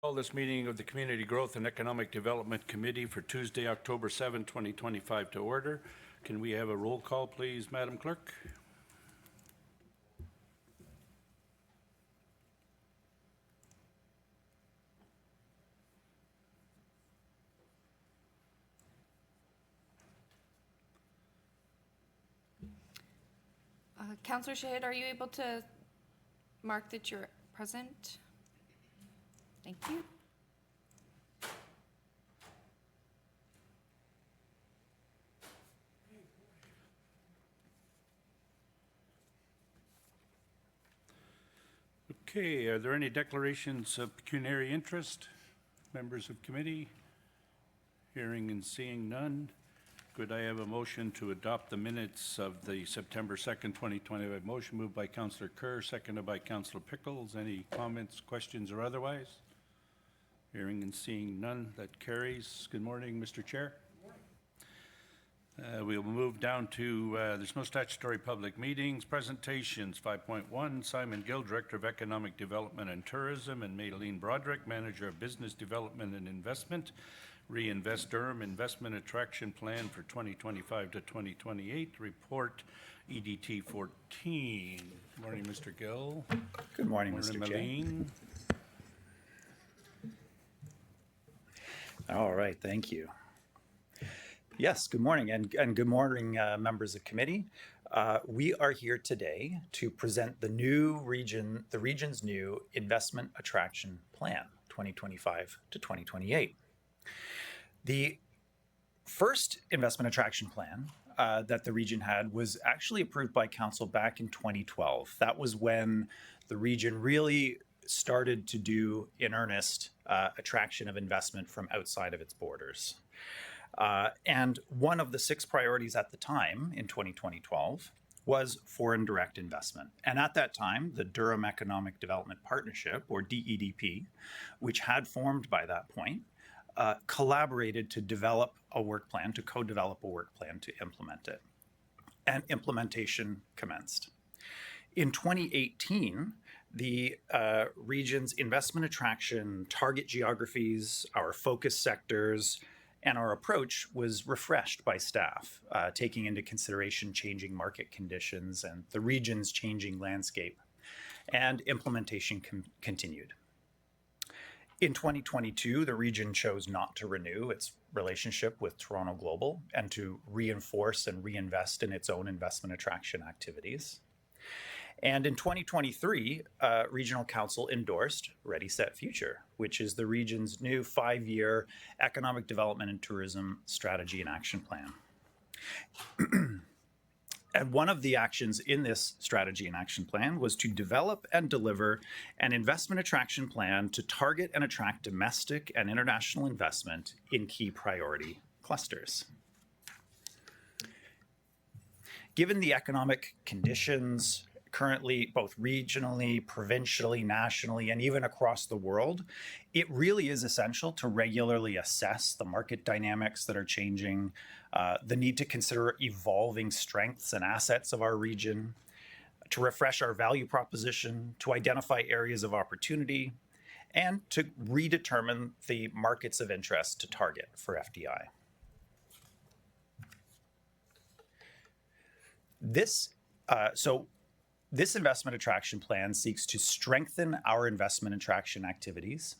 Call this meeting of the Community Growth and Economic Development Committee for Tuesday, October 7, 2025 to order. Can we have a roll call, please, Madam Clerk? Councillor Shahid, are you able to mark that you're present? Thank you. Okay, are there any declarations of pecuniary interest? Members of committee? Hearing and seeing none. Could I have a motion to adopt the minutes of the September 2nd, 2025 motion moved by Councillor Kerr, seconded by Councillor Pickles? Any comments, questions, or otherwise? Hearing and seeing none, that carries. Good morning, Mr. Chair. We'll move down to, there's no statutory public meetings. Presentations, 5.1, Simon Gill, Director of Economic Development and Tourism, and Maylene Broderick, Manager of Business Development and Investment. Reinvest Durham Investment Attraction Plan for 2025 to 2028. Report EDT 14. Good morning, Mr. Gill. Good morning, Mr. Mr. Maylene. All right, thank you. Yes, good morning, and good morning, members of committee. We are here today to present the region's new Investment Attraction Plan, 2025 to 2028. The first investment attraction plan that the region had was actually approved by council back in 2012. That was when the region really started to do in earnest attraction of investment from outside of its borders. And one of the 6 priorities at the time in 2012 was foreign direct investment. And at that time, the Durham Economic Development Partnership, or DEDP, which had formed by that point, collaborated to develop a work plan, to co-develop a work plan to implement it. And implementation commenced. In 2018, the region's investment attraction target geographies, our focus sectors, and our approach was refreshed by staff, taking into consideration changing market conditions and the region's changing landscape, and implementation continued. In 2022, the region chose not to renew its relationship with Toronto Global and to reinforce and reinvest in its own investment attraction activities. And in 2023, Regional Council endorsed Ready, Set, Future, which is the region's new 5-year economic development and tourism strategy and action plan. And one of the actions in this strategy and action plan was to develop and deliver an investment attraction plan to target and attract domestic and international investment in key priority clusters. Given the economic conditions currently, both regionally, provincially, nationally, and even across the world, it really is essential to regularly assess the market dynamics that are changing, the need to consider evolving strengths and assets of our region, to refresh our value proposition, to identify areas of opportunity, and to redetermine the markets of interest to target for FDI. This investment attraction plan seeks to strengthen our investment attraction activities,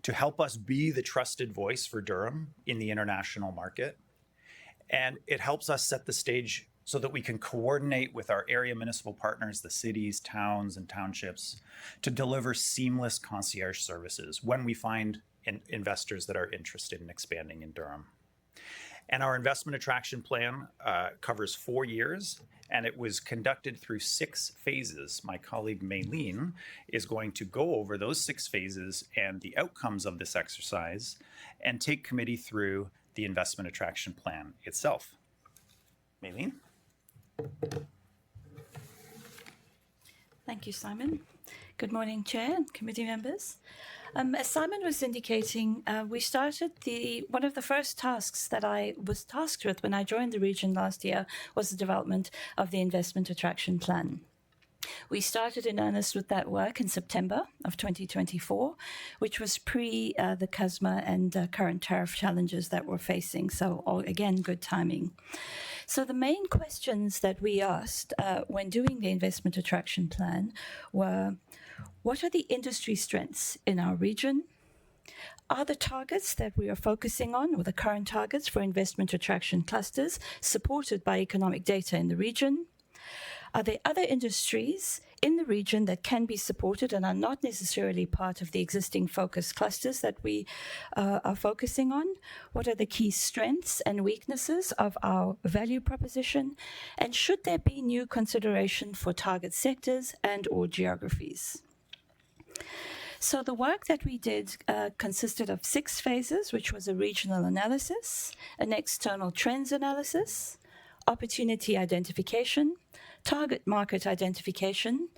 to help us be the trusted voice for Durham in the international market, and it helps us set the stage so that we can coordinate with our area municipal partners, the cities, towns, and townships, to deliver seamless concierge services when we find investors that are interested in expanding in Durham. And our investment attraction plan covers 4 years, and it was conducted through 6 phases. My colleague Maylene is going to go over those 6 phases and the outcomes of this exercise and take committee through the investment attraction plan itself. Maylene? Thank you, Simon. Good morning, Chair and committee members. As Simon was indicating, we started one of the first tasks that I was tasked with when I joined the region last year was the development of the investment attraction plan. We started in earnest with that work in September of 2024, which was pre the CUSMA and current tariff challenges that we're facing. So, again, good timing. So, the main questions that we asked when doing the investment attraction plan were, what are the industry strengths in our region? Are the targets that we are focusing on, or the current targets for investment attraction clusters, supported by economic data in the region? Are there other industries in the region that can be supported and are not necessarily part of the existing focus clusters that we are focusing on? What are the key strengths and weaknesses of our value proposition? And should there be new consideration for target sectors and or geographies? So the work that we did consisted of 6 phases, which was a regional analysis, an external trends analysis, opportunity identification, target market identification,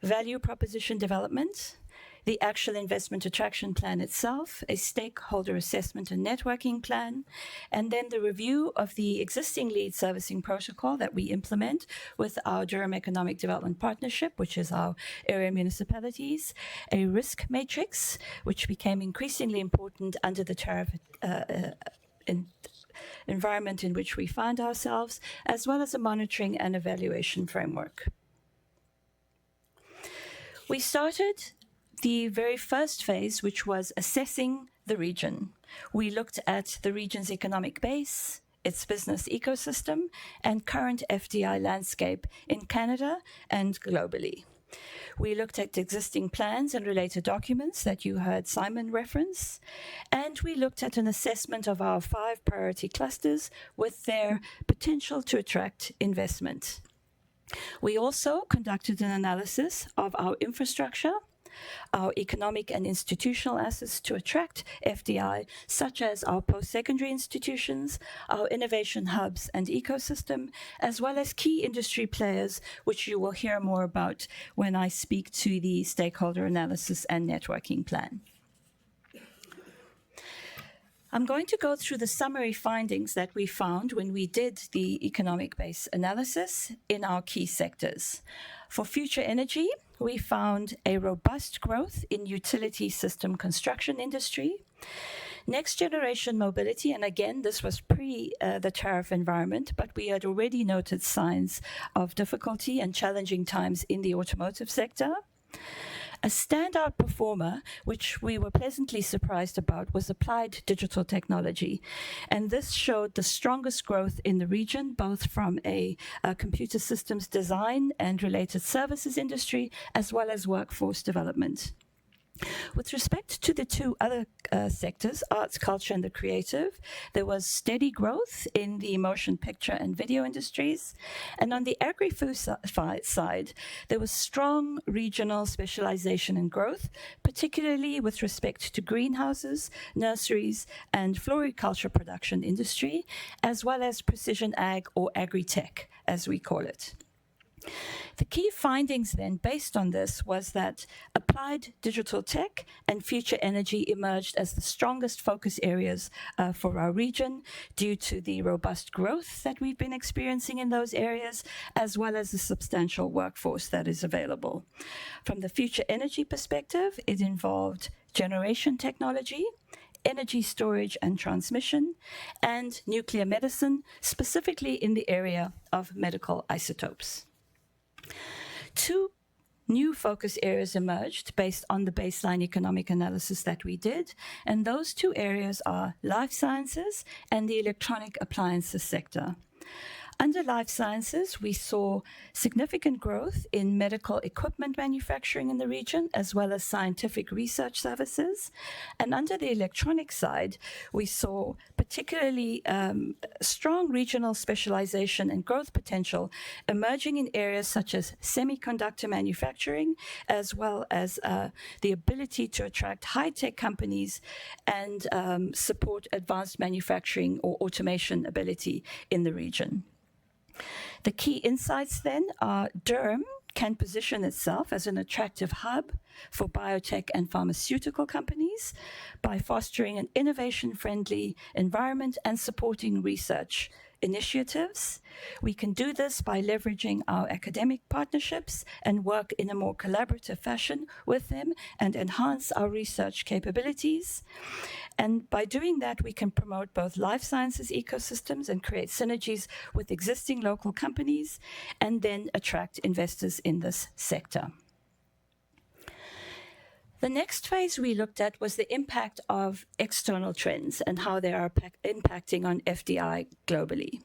value proposition development, the actual investment attraction plan itself, a stakeholder assessment and networking plan, and then the review of the existing lead servicing protocol that we implement with our Durham Economic Development Partnership, which is our area municipalities, a risk matrix, which became increasingly important under the tariff environment in which we find ourselves, as well as a monitoring and evaluation framework. We started the very first phase, which was assessing the region. We looked at the region's economic base, its business ecosystem, and current FDI landscape in Canada and globally. We looked at existing plans and related documents that you heard Simon reference, and we looked at an assessment of our 5 priority clusters with their potential to attract investment. We also conducted an analysis of our infrastructure, our economic and institutional assets to attract FDI, such as our post-secondary institutions, our innovation hubs and ecosystem, as well as key industry players, which you will hear more about when I speak to the stakeholder analysis and networking plan. I'm going to go through the summary findings that we found when we did the economic base analysis in our key sectors. For future energy, we found a robust growth in utility system construction industry. Next generation mobility, and again, this was pre the tariff environment, but we had already noted signs of difficulty and challenging times in the automotive sector. A standout performer, which we were pleasantly surprised about, was applied digital technology. And this showed the strongest growth in the region, both from a computer systems design and related services industry, as well as workforce development. With respect to the 2 other sectors, arts, culture, and the creative, there was steady growth in the motion picture and video industries. And on the agri-food side, there was strong regional specialization and growth, particularly with respect to greenhouses, nurseries, and floriculture production industry, as well as precision ag or agri-tech, as we call it. The key findings then, based on this, was that applied digital tech and future energy emerged as the strongest focus areas for our region due to the robust growth that we've been experiencing in those areas, as well as the substantial workforce that is available. From the future energy perspective, it involved generation technology, energy storage and transmission, and nuclear medicine, specifically in the area of medical isotopes. 2 new focus areas emerged based on the baseline economic analysis that we did, and those 2 areas are life sciences and the electronic appliances sector. Under life sciences, we saw significant growth in medical equipment manufacturing in the region, as well as scientific research services. And under the electronic side, we saw particularly strong regional specialization and growth potential emerging in areas such as semiconductor manufacturing, as well as the ability to attract high-tech companies and support advanced manufacturing or automation ability in the region. The key insights then are Durham can position itself as an attractive hub for biotech and pharmaceutical companies by fostering an innovation-friendly environment and supporting research initiatives. We can do this by leveraging our academic partnerships and work in a more collaborative fashion with them and enhance our research capabilities. And by doing that, we can promote both life sciences ecosystems and create synergies with existing local companies, and then attract investors in this sector. The next phase we looked at was the impact of external trends and how they are impacting on FDI globally.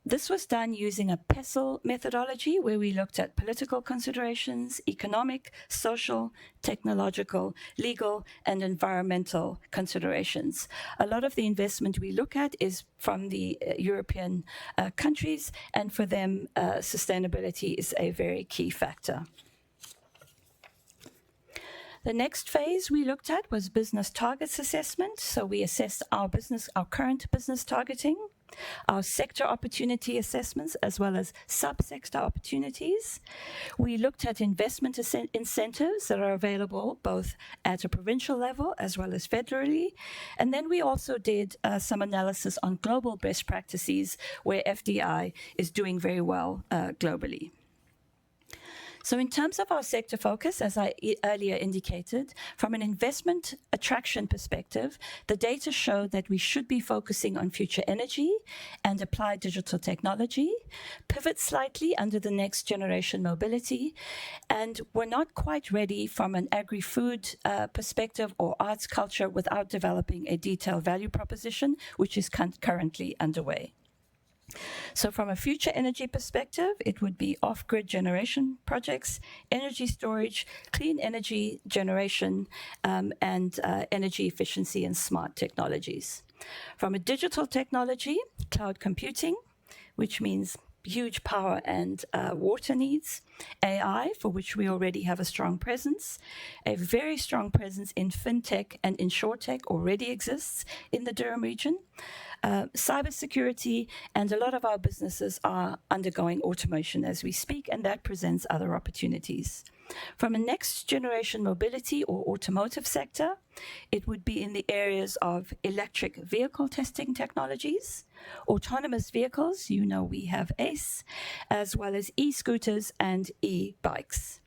This was done using a PESTLE methodology, where we looked at political considerations, economic, social, technological, legal, and environmental considerations. A lot of the investment we look at is from the European countries, and for them, sustainability is a very key factor. The next phase we looked at was business targets assessment. So we assessed our current business targeting, our sector opportunity assessments, as well as sub-sector opportunities. We looked at investment incentives that are available both at a provincial level as well as federally. And then we also did some analysis on global best practices, where FDI is doing very well globally. So in terms of our sector focus, as I earlier indicated, from an investment attraction perspective, the data show that we should be focusing on future energy and applied digital technology, pivot slightly under the next generation mobility, and we're not quite ready from an agri-food perspective or arts culture without developing a detailed value proposition, which is currently underway. So from a future energy perspective, it would be off-grid generation projects, energy storage, clean energy generation, and energy efficiency and smart technologies. From a digital technology, cloud computing, which means huge power and water needs, AI, for which we already have a strong presence, a very strong presence in fintech and insurtech already exists in the Durham region, cybersecurity, and a lot of our businesses are undergoing automation as we speak, and that presents other opportunities. From a next generation mobility or automotive sector, it would be in the areas of electric vehicle testing technologies, autonomous vehicles, you know we have ACE, as well as e-scooters and e-bikes.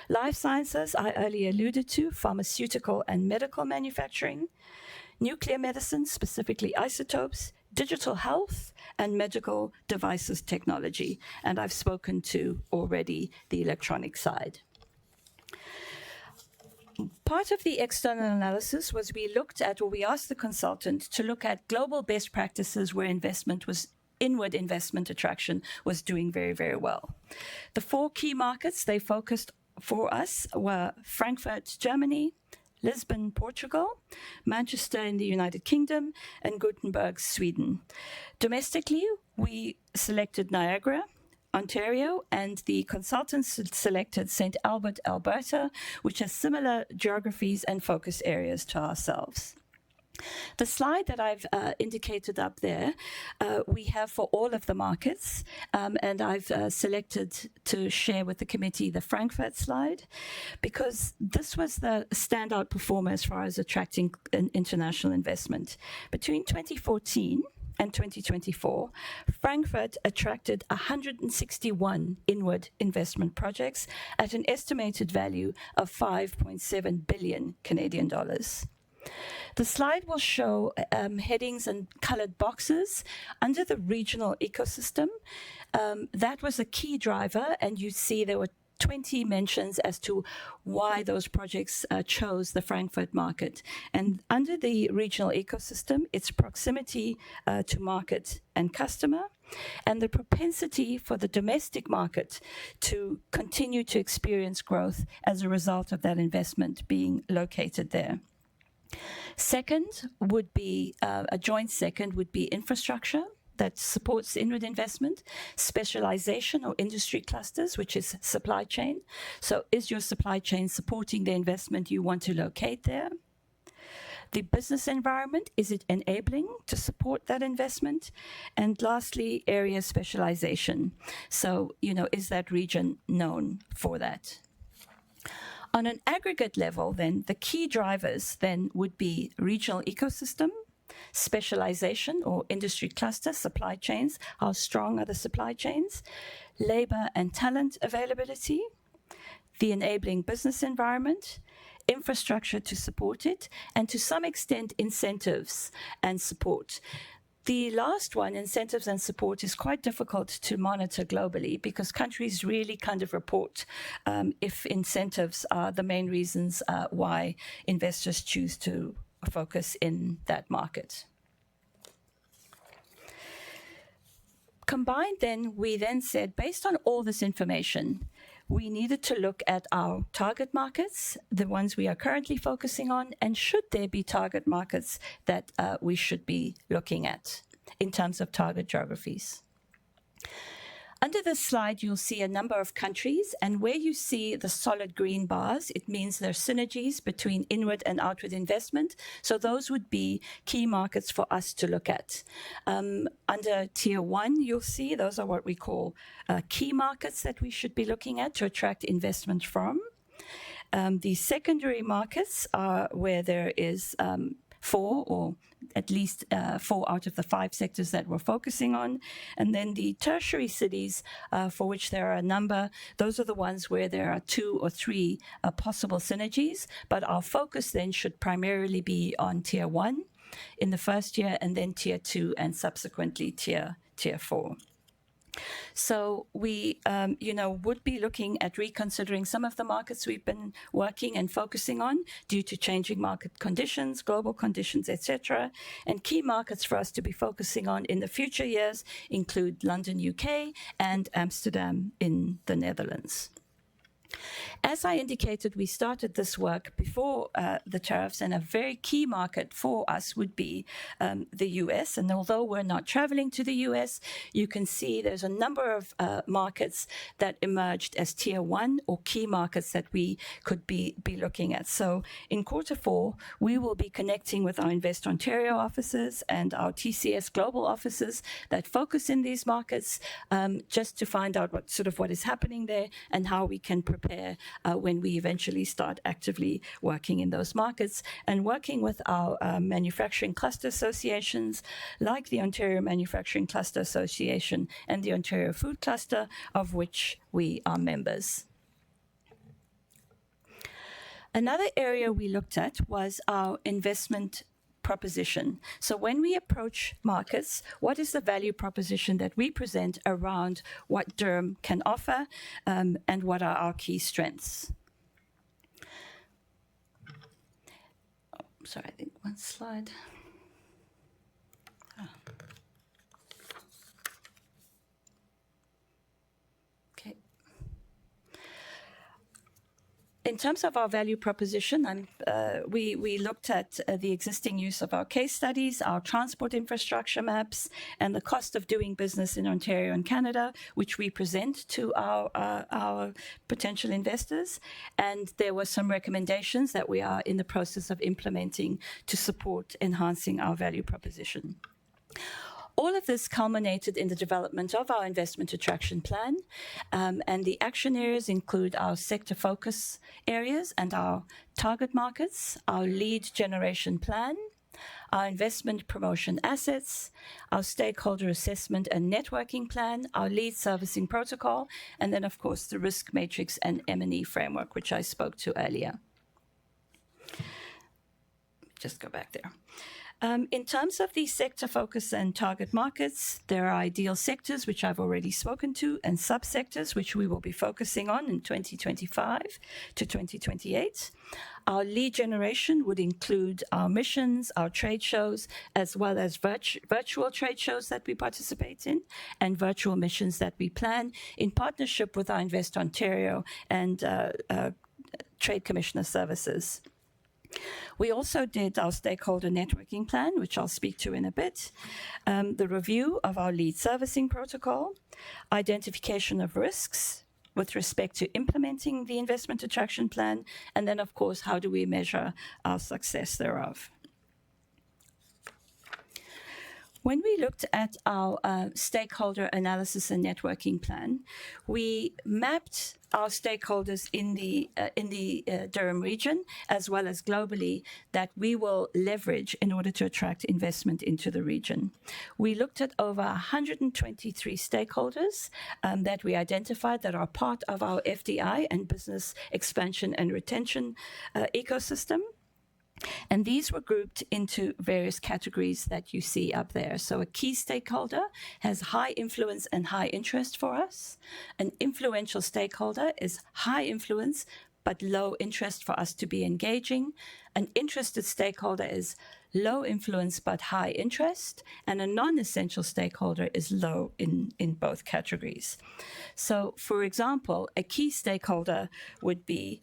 Life sciences, I earlier alluded to, pharmaceutical and medical manufacturing, nuclear medicine, specifically isotopes, digital health, and medical devices technology. And I've spoken to already the electronic side. Part of the external analysis was we asked the consultant to look at global best practices where inward investment attraction was doing very, very well. The 4 key markets they focused for us were Frankfurt, Germany, Lisbon, Portugal, Manchester in the United Kingdom, and Gothenburg, Sweden. Domestically, we selected Niagara, Ontario, and the consultants selected St. Albert, Alberta, which has similar geographies and focus areas to ourselves. The slide that I've indicated up there, we have for all of the markets, and I've selected to share with the committee the Frankfurt slide, because this was the standout performer as far as attracting international investment. Between 2014 and 2024, Frankfurt attracted 161 inward investment projects at an estimated value of 5.7 billion Canadian dollars. The slide will show headings and colored boxes under the regional ecosystem. That was a key driver, and you see there were 20 mentions as to why those projects chose the Frankfurt market. And under the regional ecosystem, its proximity to market and customer, and the propensity for the domestic market to continue to experience growth as a result of that investment being located there. Second would be, a joint second would be infrastructure that supports inward investment, specialization or industry clusters, which is supply chain. So is your supply chain supporting the investment you want to locate there? The business environment, is it enabling to support that investment? And lastly, area specialization. So, is that region known for that? On an aggregate level, then, the key drivers then would be regional ecosystem, specialization or industry cluster, supply chains, how strong are the supply chains, labor and talent availability, the enabling business environment, infrastructure to support it, and to some extent, incentives and support. The last one, incentives and support, is quite difficult to monitor globally because countries really kind of report if incentives are the main reasons why investors choose to focus in that market. Combined then, we then said, based on all this information, we needed to look at our target markets, the ones we are currently focusing on, and should there be target markets that we should be looking at in terms of target geographies. Under this slide, you'll see a number of countries, and where you see the solid green bars, it means there are synergies between inward and outward investment. So those would be key markets for us to look at. Under Tier 1, you'll see those are what we call key markets that we should be looking at to attract investment from. The secondary markets are where there is 4 or at least 4 out of the 5 sectors that we're focusing on. And then the tertiary cities, for which there are a number, those are the ones where there are 2 or 3 possible synergies. But our focus then should primarily be on Tier 1 in the first year, and then Tier 2, and subsequently Tier 4. So we, would be looking at reconsidering some of the markets we've been working and focusing on due to changing market conditions, global conditions, etc. And key markets for us to be focusing on in the future years include London, UK, and Amsterdam in the Netherlands. As I indicated, we started this work before the tariffs, and a very key market for us would be the US. And although we're not traveling to the US, you can see there's a number of markets that emerged as Tier 1 or key markets that we could be looking at. So in Q4, we will be connecting with our Invest Ontario offices and our TCS global offices that focus in these markets, just to find out what is happening there and how we can prepare when we eventually start actively working in those markets, and working with our manufacturing cluster associations like the Ontario Manufacturing Cluster Association and the Ontario Food Cluster, of which we are members. Another area we looked at was our investment proposition. So when we approach markets, what is the value proposition that we present around what Durham can offer, and what are our key strengths? Oh, sorry, I think one slide. Okay. In terms of our value proposition, we looked at the existing use of our case studies, our transport infrastructure maps, and the cost of doing business in Ontario and Canada, which we present to our potential investors. And there were some recommendations that we are in the process of implementing to support enhancing our value proposition. All of this culminated in the development of our investment attraction plan, and the action areas include our sector focus areas and our target markets, our lead generation plan, our investment promotion assets, our stakeholder assessment and networking plan, our lead servicing protocol, and then, of course, the risk matrix and M&E framework, which I spoke to earlier. Just go back there. In terms of the sector focus and target markets, there are ideal sectors, which I've already spoken to, and subsectors, which we will be focusing on in 2025 to 2028. Our lead generation would include our missions, our trade shows, as well as virtual trade shows that we participate in, and virtual missions that we plan in partnership with our Invest Ontario and Trade Commissioner Services. We also did our stakeholder networking plan, which I'll speak to in a bit, the review of our lead servicing protocol, identification of risks with respect to implementing the investment attraction plan, and then, of course, how do we measure our success thereof. When we looked at our stakeholder analysis and networking plan, we mapped our stakeholders in the Durham region, as well as globally, that we will leverage in order to attract investment into the region. We looked at over 123 stakeholders that we identified that are part of our FDI and business expansion and retention ecosystem. And these were grouped into various categories that you see up there. So a key stakeholder has high influence and high interest for us. An influential stakeholder is high influence but low interest for us to be engaging. An interested stakeholder is low influence but high interest, and a non-essential stakeholder is low in both categories. So, for example, a key stakeholder would be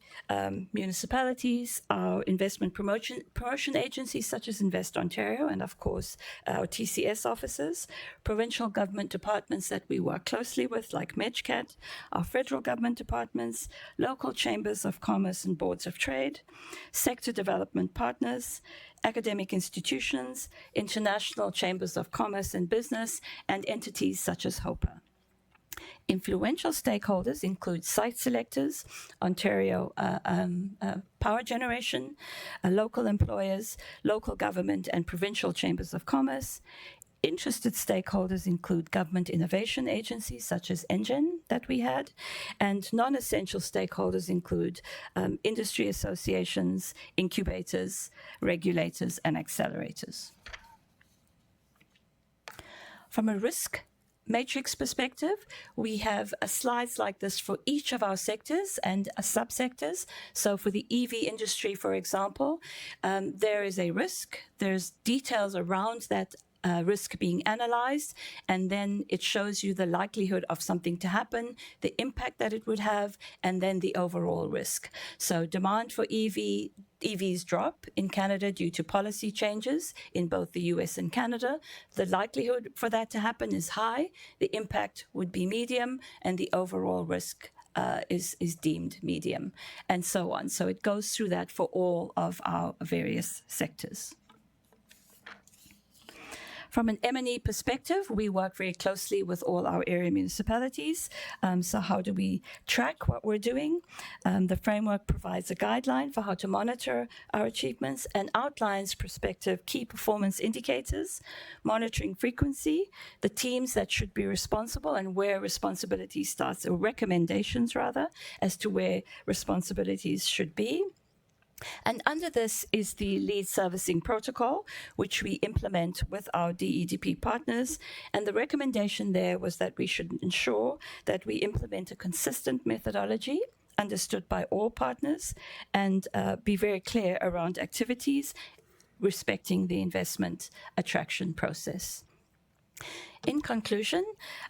municipalities, our investment promotion agencies such as Invest Ontario, and of course our TCS offices, provincial government departments that we work closely with like MedCat, our federal government departments, local chambers of commerce and boards of trade, sector development partners, academic institutions, international chambers of commerce and business, and entities such as HOPA. Influential stakeholders include site selectors, Ontario Power Generation, local employers, local government and provincial chambers of commerce. Interested stakeholders include government innovation agencies such as NGEN that we had, and non-essential stakeholders include industry associations, incubators, regulators, and accelerators. From a risk matrix perspective, we have slides like this for each of our sectors and subsectors. So for the EV industry, for example, there is a risk. There's details around that risk being analyzed, and then it shows you the likelihood of something to happen, the impact that it would have, and then the overall risk. So demand for EVs drop in Canada due to policy changes in both the US and Canada. The likelihood for that to happen is high, the impact would be medium, and the overall risk is deemed medium, and so on. So it goes through that for all of our various sectors. From an M&E perspective, we work very closely with all our area municipalities. So how do we track what we're doing? The framework provides a guideline for how to monitor our achievements and outlines prospective key performance indicators, monitoring frequency, the teams that should be responsible and where responsibility starts, or recommendations rather, as to where responsibilities should be. And under this is the lead servicing protocol, which we implement with our DEDP partners. And the recommendation there was that we should ensure that we implement a consistent methodology understood by all partners and be very clear around activities respecting the investment attraction process. In conclusion,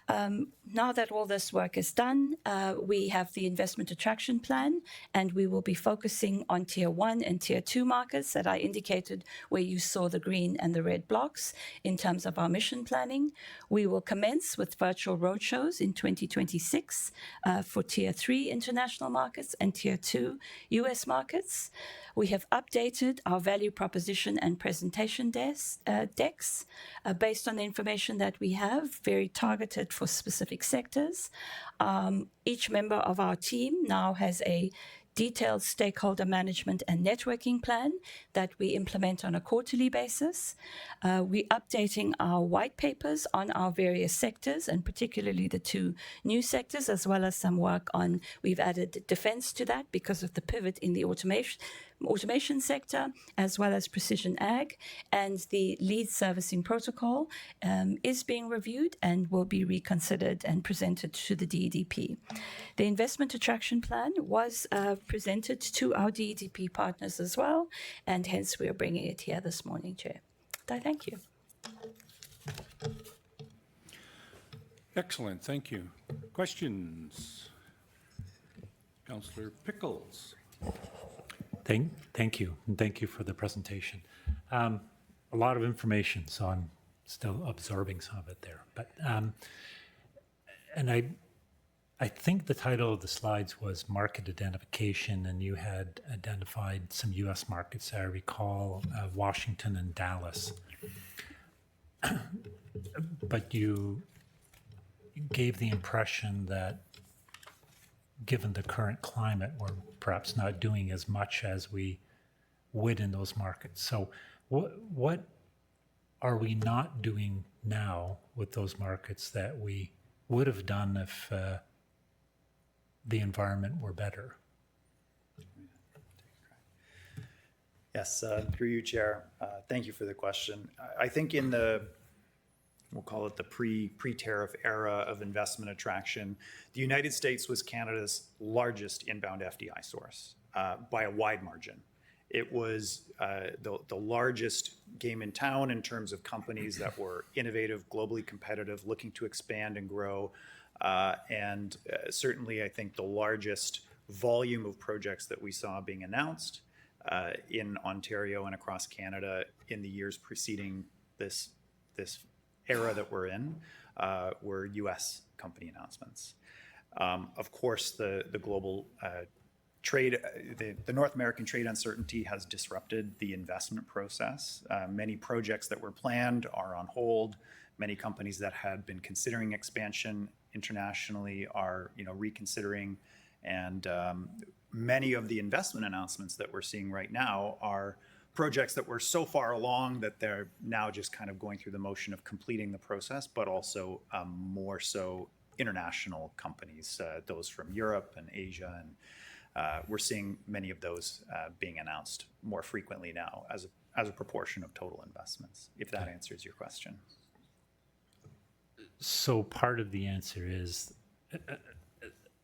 now that all this work is done, we have the investment attraction plan, and we will be focusing on Tier 1 and Tier 2 markets that I indicated where you saw the green and the red blocks in terms of our mission planning. We will commence with virtual roadshows in 2026 for Tier 3 international markets and Tier 2 US markets. We have updated our value proposition and presentation decks based on the information that we have, very targeted for specific sectors. Each member of our team now has a detailed stakeholder management and networking plan that we implement on a quarterly basis. We're updating our white papers on our various sectors, and particularly the two new sectors, as well as some work on, we've added defense to that because of the pivot in the automation sector, as well as precision ag, and the lead servicing protocol is being reviewed and will be reconsidered and presented to the DEDP. The investment attraction plan was presented to our DEDP partners as well, and hence we are bringing it here this morning, Chair. I thank you. Excellent, thank you. Questions? Councillor Pickles. Thank you, and thank you for the presentation. A lot of information, so I'm still absorbing some of it there. But and I think the title of the slides was market identification, and you had identified some U.S. markets. I recall Washington and Dallas. but you gave the impression that given the current climate, we're perhaps not doing as much as we would in those markets. So what are we not doing now with those markets that we would have done if the environment were better? Yes, through you, Chair. Thank you for the question. I think in the, we'll call it the pre-tariff era of investment attraction, the United States was Canada's largest inbound FDI source by a wide margin. It was the largest game in town in terms of companies that were innovative, globally competitive, looking to expand and grow. And certainly, I think the largest volume of projects that we saw being announced in Ontario and across Canada in the years preceding this era that we're in were U.S. company announcements. Of course, the global trade, the North American trade uncertainty has disrupted the investment process. Many projects that were planned are on hold. Many companies that had been considering expansion internationally are, reconsidering, and many of the investment announcements that we're seeing right now are projects that were so far along that they're now just kind of going through the motion of completing the process, but also more so international companies, those from Europe and Asia, and we're seeing many of those being announced more frequently now as a proportion of total investments, if that answers your question. So part of the answer is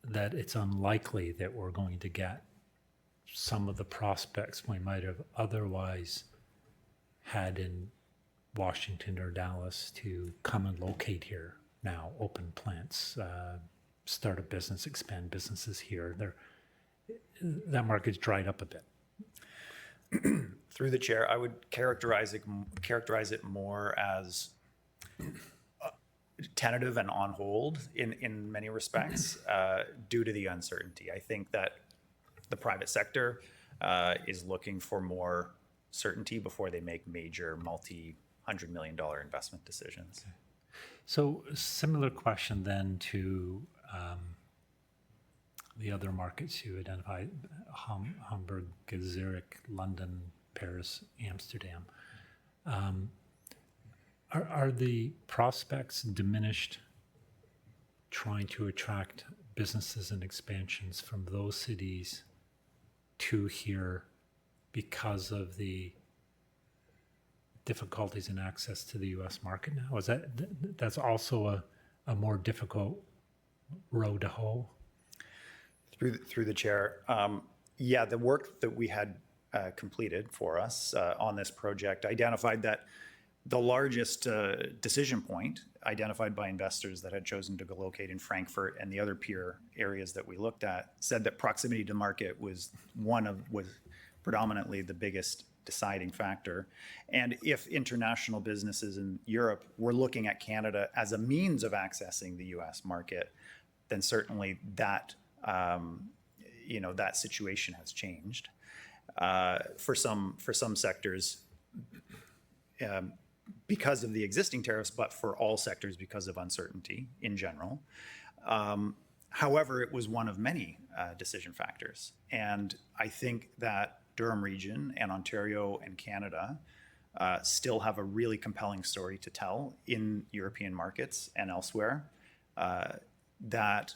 that it's unlikely that we're going to get some of the prospects we might have otherwise had in Washington or Dallas to come and locate here now, open plants, start a business, expand businesses here. That market's dried up a bit. Through the chair, I would characterize it more as tentative and on hold in many respects due to the uncertainty. I think that the private sector is looking for more certainty before they make major multi-hundred-million-dollar investment decisions. Okay. So similar question then to the other markets you identified, Hamburg, Zurich, London, Paris, Amsterdam. Are the prospects diminished trying to attract businesses and expansions from those cities to here because of the difficulties in access to the U.S. market now? Is that's also a more difficult road to hoe? Through the chair, yeah, the work that we had completed for us on this project identified that the largest decision point identified by investors that had chosen to go locate in Frankfurt and the other peer areas that we looked at said that proximity to market was predominantly the biggest deciding factor. And if international businesses in Europe were looking at Canada as a means of accessing the U.S. market, then certainly that that situation has changed for some sectors because of the existing tariffs, but for all sectors because of uncertainty in general. However, it was one of many decision factors, and I think that Durham Region and Ontario and Canada still have a really compelling story to tell in European markets and elsewhere. That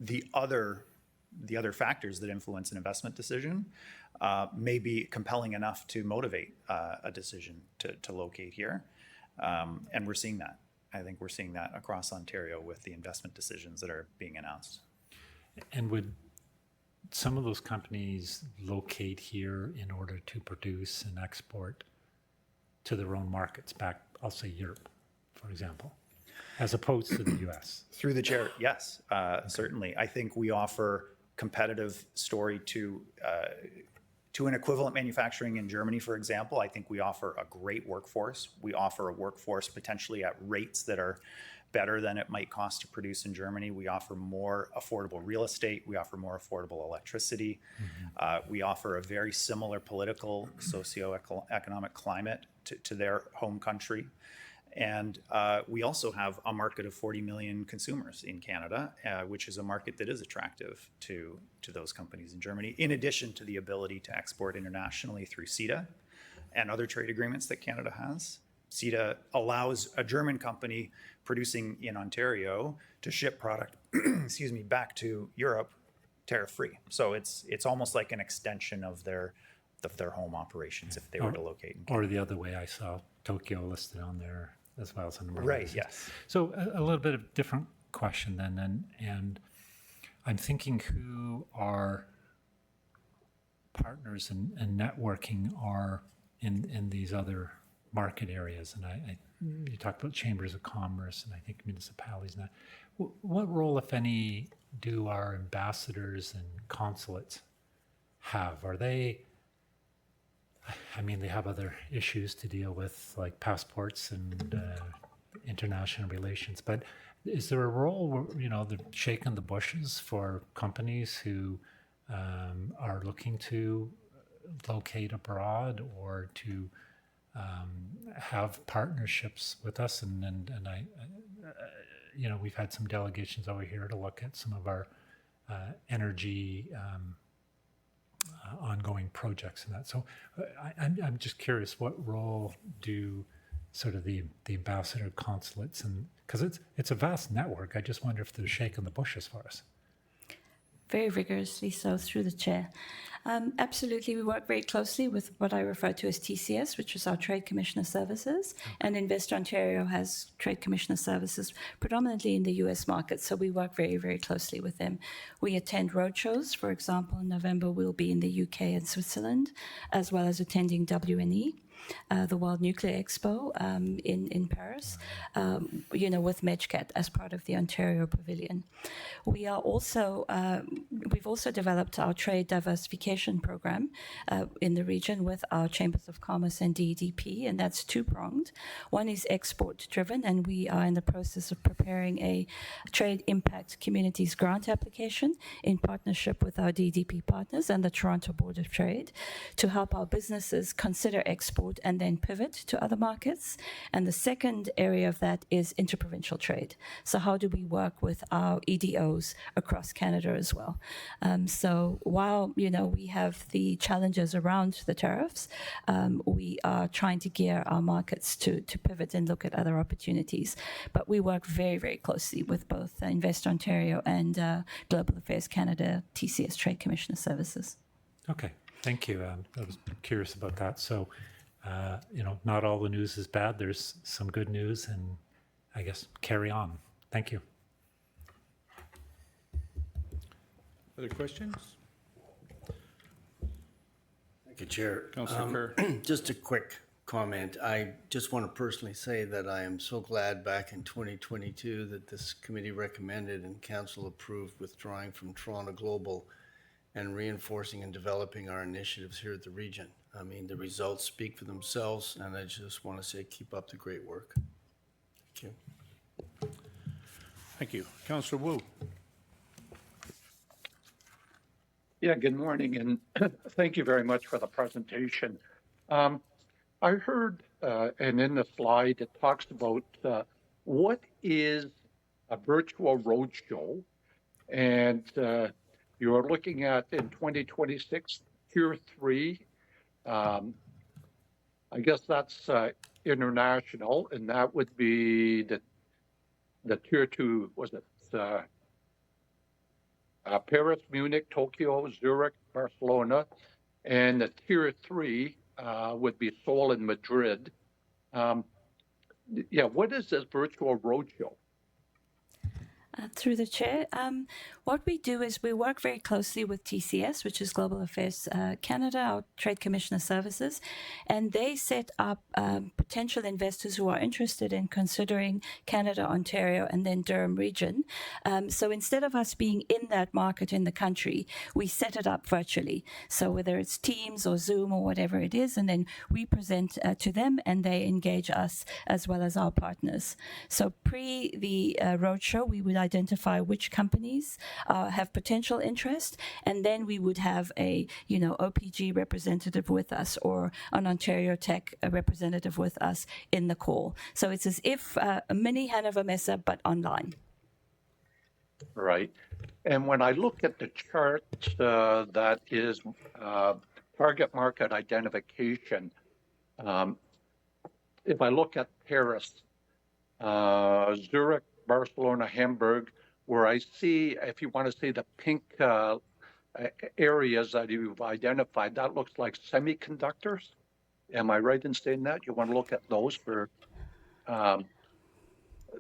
the other factors that influence an investment decision may be compelling enough to motivate a decision to locate here, and we're seeing that. I think we're seeing that across Ontario with the investment decisions that are being announced. And would some of those companies locate here in order to produce and export to their own markets back, I'll say Europe, for example, as opposed to the U.S.? Through the chair, yes, certainly. I think we offer competitive story to an equivalent manufacturing in Germany, for example. I think we offer a great workforce. We offer a workforce potentially at rates that are better than it might cost to produce in Germany. We offer more affordable real estate. We offer more affordable electricity. We offer a very similar political, socio-economic climate to their home country. And we also have a market of 40 million consumers in Canada, which is a market that is attractive to those companies in Germany, in addition to the ability to export internationally through CETA and other trade agreements that Canada has. CETA allows a German company producing in Ontario to ship product, excuse me, back to Europe tariff-free. So it's almost like an extension of their home operations if they were to locate in Canada. Or the other way, I saw Tokyo listed on there as well as on the Right, yes. So a little bit of different question then, and I'm thinking who our partners and networking are in these other market areas. And you talked about chambers of commerce and I think municipalities and that. What role, if any, do our ambassadors and consulates have? Are they, I mean, they have other issues to deal with, like passports and international relations, but is there a role where, you know, they're shaking the bushes for companies who are looking to locate abroad or to have partnerships with us? And I, you know, we've had some delegations over here to look at some of our energy ongoing projects and that. So I'm just curious, what role do sort of the ambassador consulates, and because it's a vast network, I just wonder if they're shaking the bushes for us. Very vigorously so through the chair. Absolutely, we work very closely with what I refer to as TCS, which is our Trade Commissioner Services, and Invest Ontario has Trade Commissioner Services predominantly in the US market, so we work very, very closely with them. We attend roadshows. For example, in November, we'll be in the UK and Switzerland, as well as attending WNE. The World Nuclear Expo in Paris, you know, with MedCat as part of the Ontario Pavilion. We are also, we've also developed our trade diversification program in the region with our Chambers of Commerce and DEDP, and that's two-pronged. One is export-driven, and we are in the process of preparing a Trade Impact Communities grant application in partnership with our DEDP partners and the Toronto Board of Trade to help our businesses consider export and then pivot to other markets. And the second area of that is interprovincial trade. So how do we work with our EDOs across Canada as well? So while, you know, we have the challenges around the tariffs, we are trying to gear our markets to pivot and look at other opportunities. But we work very, very closely with both Invest Ontario and Global Affairs Canada, TCS Trade Commissioner Services. Okay, thank you. I was curious about that. So, you know, not all the news is bad. There's some good news, and I guess carry on. Thank you. Other questions? Thank you, Chair. Councillor Kerr. Just a quick comment. I just want to personally say that I am so glad back in 2022 that this committee recommended and council approved withdrawing from Toronto Global and reinforcing and developing our initiatives here at the region. I mean, the results speak for themselves, and I just want to say keep up the great work. Thank you. Thank you. Councillor Wu. Yeah, good morning, and thank you very much for the presentation. I heard, and in the slide, it talks about what is a virtual roadshow, and you're looking at in 2026, Tier 3. I guess that's international, and that would be the Tier 2, was it Paris, Munich, Tokyo, Zurich, Barcelona, and the Tier 3 would be Seoul and Madrid. Yeah, what is this virtual roadshow? Through the chair, what we do is we work very closely with TCS, which is Global Affairs Canada, our Trade Commissioner Services, and they set up potential investors who are interested in considering Canada, Ontario, and then Durham region. So instead of us being in that market in the country, we set it up virtually. So whether it's Teams or Zoom or whatever it is, and then we present to them and they engage us as well as our partners. So pre the roadshow, we would identify which companies have potential interest, and then we would have a OPG representative with us or an Ontario Tech representative with us in the call. So it's as if a mini Hanover Messe but online. Right. And when I look at the chart that is target market identification, if I look at Paris, Zurich, Barcelona, Hamburg, where I see, if you want to see the pink areas that you've identified, that looks like semiconductors. Am I right in saying that? You want to look at those for the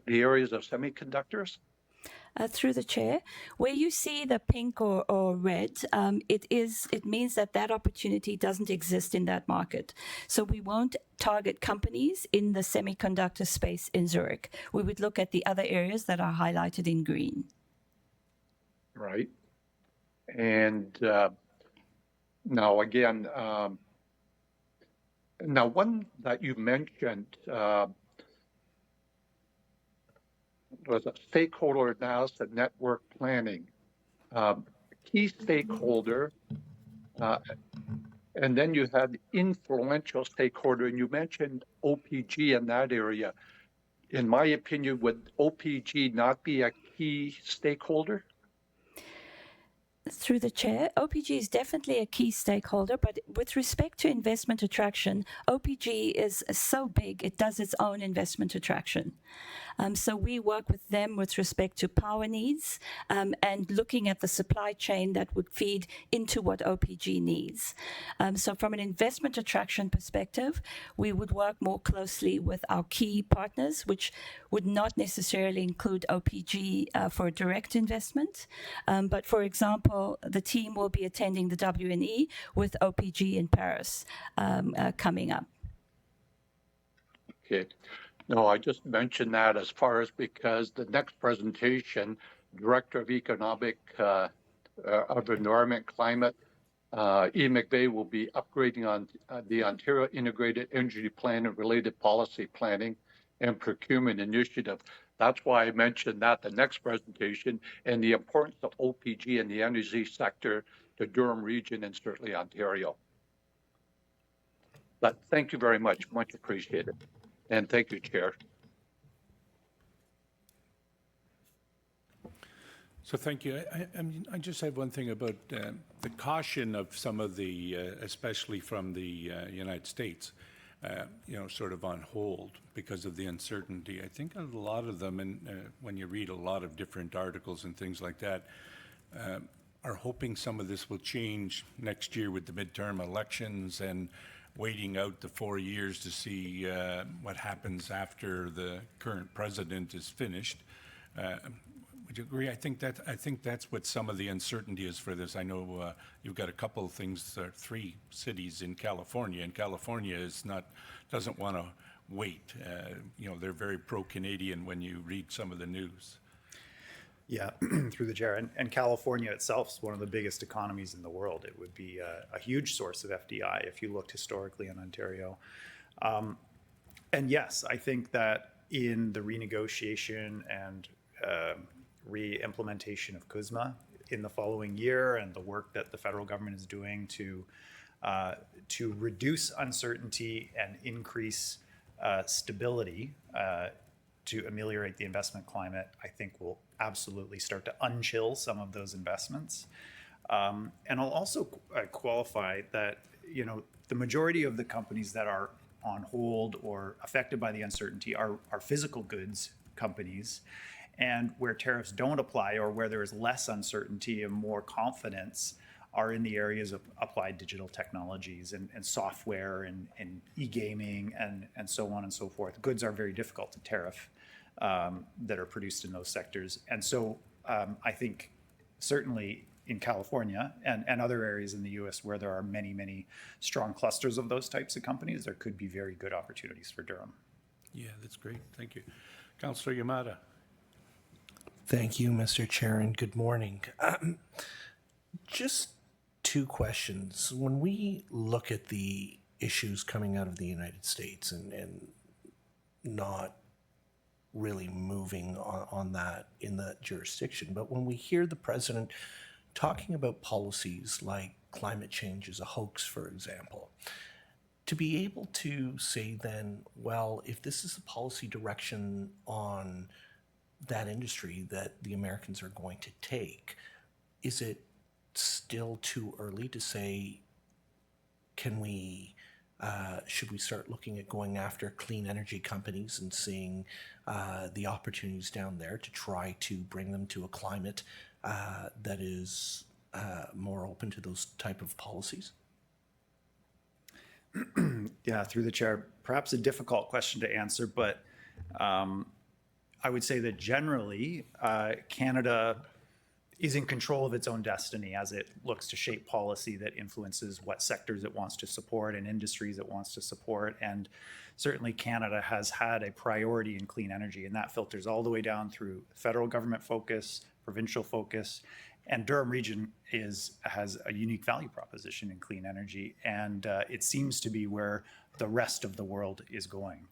areas of semiconductors? Through the chair, where you see the pink or red, it means that opportunity doesn't exist in that market. So we won't target companies in the semiconductor space in Zurich. We would look at the other areas that are highlighted in green. Right. And now again, now one that you mentioned was a stakeholder analysis and network planning. Key stakeholder, and then you had influential stakeholder, and you mentioned OPG in that area. In my opinion, would OPG not be a key stakeholder? Through the chair, OPG is definitely a key stakeholder, but with respect to investment attraction, OPG is so big, it does its own investment attraction. So we work with them with respect to power needs and looking at the supply chain that would feed into what OPG needs. So from an investment attraction perspective, we would work more closely with our key partners, which would not necessarily include OPG for direct investment. But for example, the team will be attending the WNE with OPG in Paris coming up. Okay. No, I just mentioned that as far as because the next presentation, Director of Economic of Environment Climate, Ian McVeigh will be upgrading on the Ontario Integrated Energy Plan and related policy planning and procurement initiative. That's why I mentioned that the next presentation and the importance of OPG in the energy sector to Durham region and certainly Ontario. But thank you very much. Much appreciated. And thank you, Chair. So thank you. I just have one thing about the caution of some of the, especially from the United States, sort of on hold because of the uncertainty. I think a lot of them, and when you read a lot of different articles and things like that, are hoping some of this will change next year with the midterm elections and waiting out the 4 years to see what happens after the current president is finished. Would you agree? I think that's what some of the uncertainty is for this. I know you've got a couple of things, 3 cities in California, and California doesn't want to wait. They're very pro-Canadian when you read some of the news. Yeah, through the chair. And California itself is one of the biggest economies in the world. It would be a huge source of FDI if you looked historically in Ontario. And yes, I think that in the renegotiation and re-implementation of CUSMA in the following year and the work that the federal government is doing to reduce uncertainty and increase stability to ameliorate the investment climate, I think will absolutely start to unchill some of those investments. And I'll also qualify that, the majority of the companies that are on hold or affected by the uncertainty are physical goods companies. And where tariffs don't apply or where there is less uncertainty and more confidence are in the areas of applied digital technologies and software and e-gaming and so on and so forth. Goods are very difficult to tariff that are produced in those sectors. And so I think certainly in California and other areas in the US where there are many, many strong clusters of those types of companies, there could be very good opportunities for Durham. Yeah, that's great. Thank you. Councillor Yamada. Thank you, Mr. Chair, and good morning. Just two questions. When we look at the issues coming out of the United States and not really moving on that in that jurisdiction, but when we hear the president talking about policies like climate change is a hoax, for example, to be able to say then, well, if this is the policy direction on that industry that the Americans are going to take, is it still too early to say, can we, should we start looking at going after clean energy companies and seeing the opportunities down there to try to bring them to a climate that is more open to those type of policies? Yeah, through the chair, perhaps a difficult question to answer, but I would say that generally Canada is in control of its own destiny as it looks to shape policy that influences what sectors it wants to support and industries it wants to support. And certainly Canada has had a priority in clean energy, and that filters all the way down through federal government focus, provincial focus, and Durham Region has a unique value proposition in clean energy, and it seems to be where the rest of the world is going.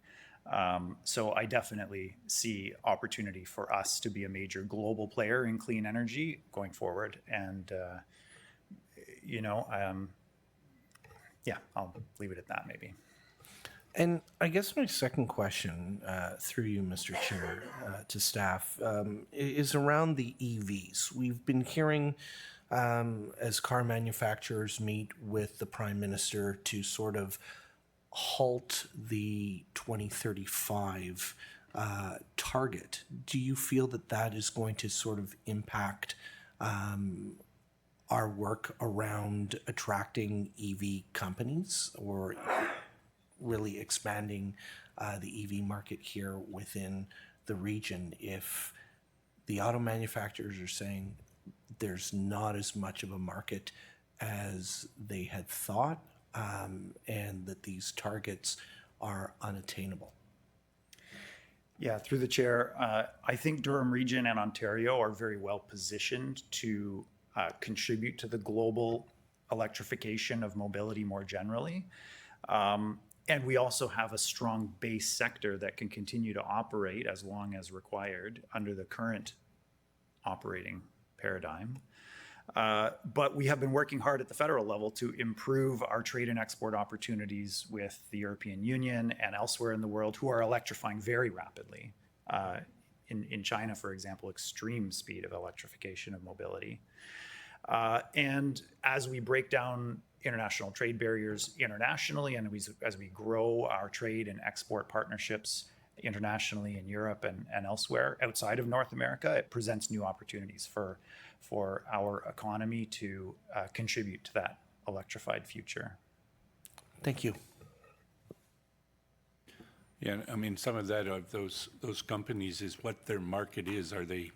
So I definitely see opportunity for us to be a major global player in clean energy going forward. And, yeah, I'll leave it at that maybe. And I guess my second question, through you, Mr. Chair, to staff, is around the EVs. We've been hearing, as car manufacturers meet with the Prime Minister to sort of halt the 2035 target. Do you feel that that is going to sort of impact our work around attracting EV companies or really expanding the EV market here within the region if the auto manufacturers are saying there's not as much of a market as they had thought, and that these targets are unattainable? Yeah, through the chair, I think Durham Region and Ontario are very well positioned to contribute to the global electrification of mobility more generally. And we also have a strong base sector that can continue to operate as long as required under the current operating paradigm. But we have been working hard at the federal level to improve our trade and export opportunities with the European Union and elsewhere in the world who are electrifying very rapidly. In China, for example, extreme speed of electrification of mobility. And as we break down international trade barriers internationally, and as we grow our trade and export partnerships internationally in Europe and elsewhere outside of North America, it presents new opportunities for our economy to contribute to that electrified future. Thank you. Yeah, I mean, some of that of those companies is what their market is. Are they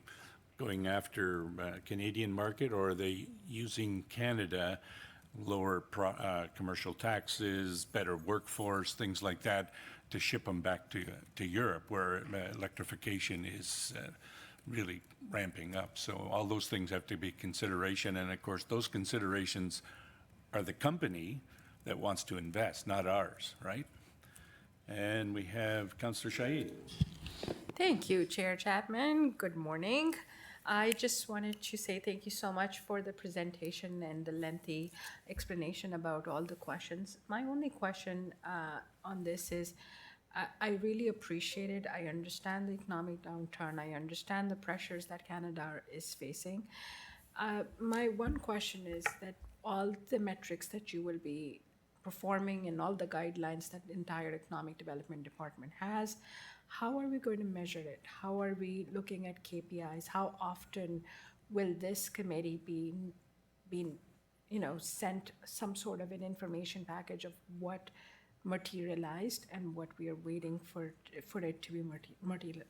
going after Canadian market, or are they using Canada, lower commercial taxes, better workforce, things like that, to ship them back to Europe, where electrification is really ramping up. So all those things have to be consideration, and of course those considerations are the company that wants to invest, not ours, right? And we have Councillor Shahid. Thank you, Chair Chapman. Good morning. I just wanted to say thank you so much for the presentation and the lengthy explanation about all the questions. My only question on this is, I really appreciate it. I understand the economic downturn. I understand the pressures that Canada is facing. My one question is that all the metrics that you will be performing and all the guidelines that the entire Economic Development Department has, how are we going to measure it? How are we looking at KPIs? How often will this committee be sent some sort of an information package of what materialized and what we are waiting for it to be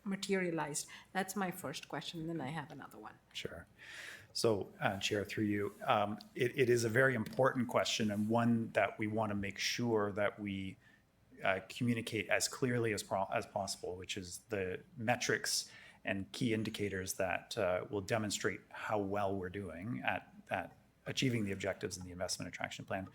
materialized? That's my first question, then I have another one. Sure. So, Chair, through you, it is a very important question and one that we want to make sure that we communicate as clearly as possible, which is the metrics and key indicators that will demonstrate how well we're doing at achieving the objectives in the investment attraction plan.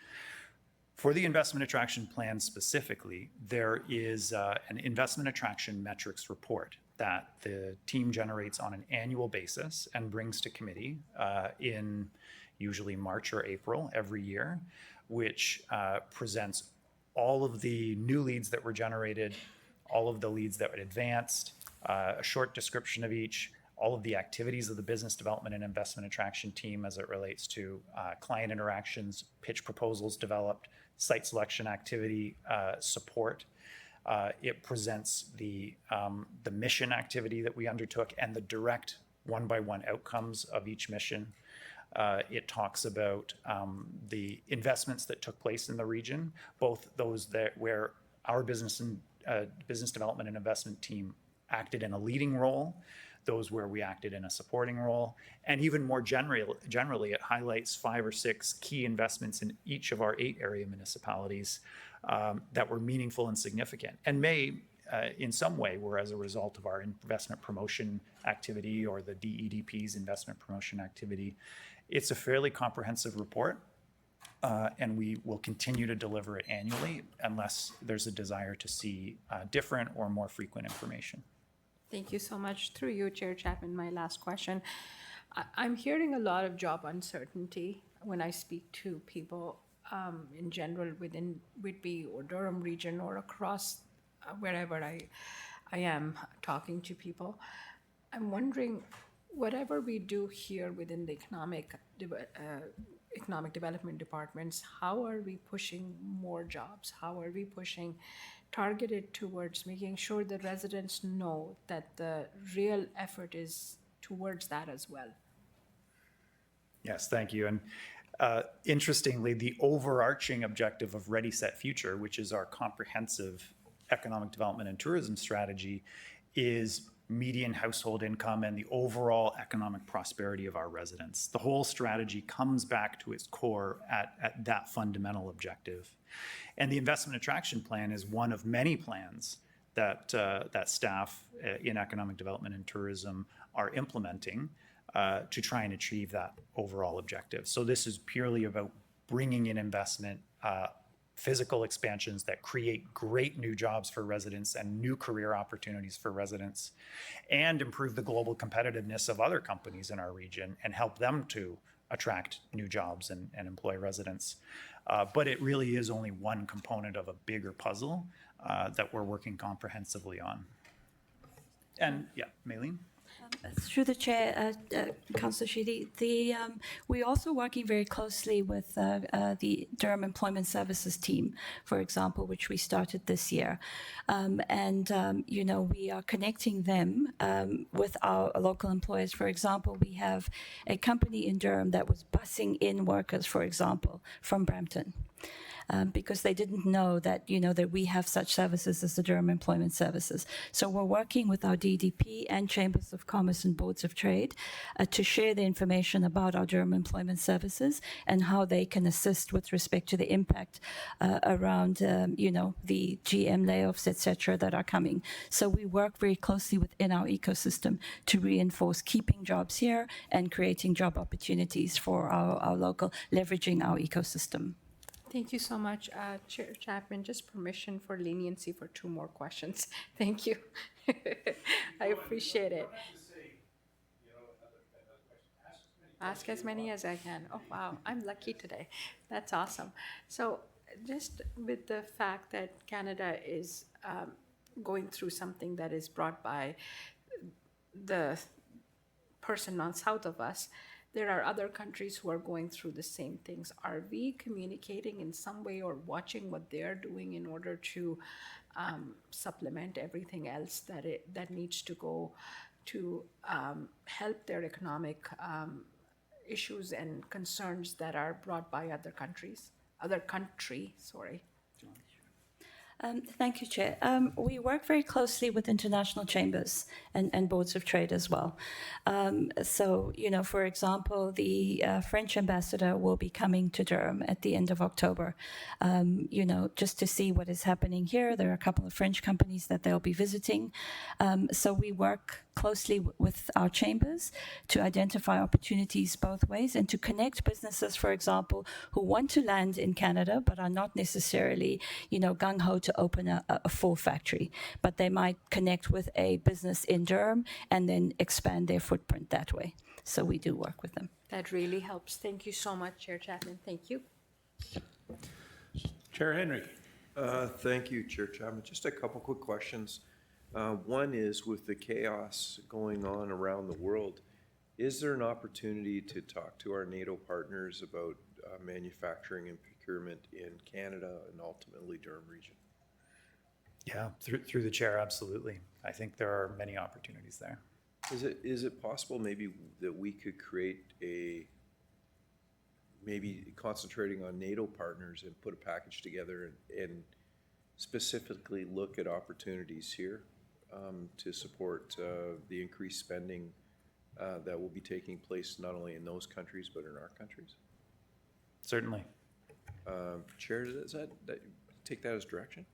For the investment attraction plan specifically, there is an investment attraction metrics report that the team generates on an annual basis and brings to committee in usually March or April every year, which presents all of the new leads that were generated, all of the leads that were advanced, a short description of each, all of the activities of the business development and investment attraction team as it relates to client interactions, pitch proposals developed, site selection activity support. It presents the mission activity that we undertook and the direct one-by-one outcomes of each mission. It talks about the investments that took place in the region, both those that where our business development and investment team acted in a leading role, those where we acted in a supporting role, and even more generally, it highlights 5 or 6 key investments in each of our 8 area municipalities that were meaningful and significant, and may, in some way, were as a result of our investment promotion activity or the DEDP's investment promotion activity. It's a fairly comprehensive report, and we will continue to deliver it annually unless there's a desire to see different or more frequent information. Thank you so much. Through you, Chair Chapman, my last question. I'm hearing a lot of job uncertainty when I speak to people in general within Whitby or Durham region or across wherever I am talking to people. I'm wondering, whatever we do here within the economic development departments, how are we pushing more jobs? How are we pushing targeted towards making sure the residents know that the real effort is towards that as well? Yes, thank you. And interestingly, the overarching objective of Ready, Set, Future, which is our comprehensive economic development and tourism strategy, is median household income and the overall economic prosperity of our residents. The whole strategy comes back to its core at that fundamental objective. And the investment attraction plan is one of many plans that staff in economic development and tourism are implementing to try and achieve that overall objective. So this is purely about bringing in investment, physical expansions that create great new jobs for residents and new career opportunities for residents, and improve the global competitiveness of other companies in our region and help them to attract new jobs and employ residents. But it really is only one component of a bigger puzzle that we're working comprehensively on. And yeah, Maylene? Through the chair, Councillor Sheedy, we're also working very closely with the Durham Employment Services team, for example, which we started this year. We are connecting them with our local employers. For example, we have a company in Durham that was busing in workers, for example, from Brampton. Because they didn't know that, that we have such services as the Durham Employment Services. So we're working with our DDP and Chambers of Commerce and Boards of Trade to share the information about our Durham Employment Services and how they can assist with respect to the impact around, the GM layoffs, etc., that are coming. So we work very closely within our ecosystem to reinforce keeping jobs here and creating job opportunities for our local, leveraging our ecosystem. Thank you so much, Chair Chapman. Just permission for leniency for 2 more questions. Thank you. I appreciate it. Ask as many as I can. Oh, wow. I'm lucky today. That's awesome. So just with the fact that Canada is going through something that is brought by the person on south of us, there are other countries who are going through the same things. Are we communicating in some way or watching what they're doing in order to supplement everything else that needs to go to help their economic issues and concerns that are brought by other country? Thank you, Chair. We work very closely with international chambers and boards of trade as well. So, for example, the French ambassador will be coming to Durham at the end of October, just to see what is happening here. There are a couple of French companies that they'll be visiting. So we work closely with our chambers to identify opportunities both ways and to connect businesses, for example, who want to land in Canada but are not necessarily, gung-ho to open a full factory. But they might connect with a business in Durham and then expand their footprint that way. So we do work with them. That really helps. Thank you so much, Chair Chapman. Thank you. Chair Henry. Thank you, Chair Chapman. Just a couple quick questions. One is, with the chaos going on around the world, is there an opportunity to talk to our NATO partners about manufacturing and procurement in Canada and ultimately Durham region? Yeah, through the chair, absolutely. I think there are many opportunities there. Is it possible maybe that we could create maybe concentrating on NATO partners and put a package together and specifically look at opportunities here to support the increased spending that will be taking place not only in those countries but in our countries? Certainly. Chair, does that take that as direction?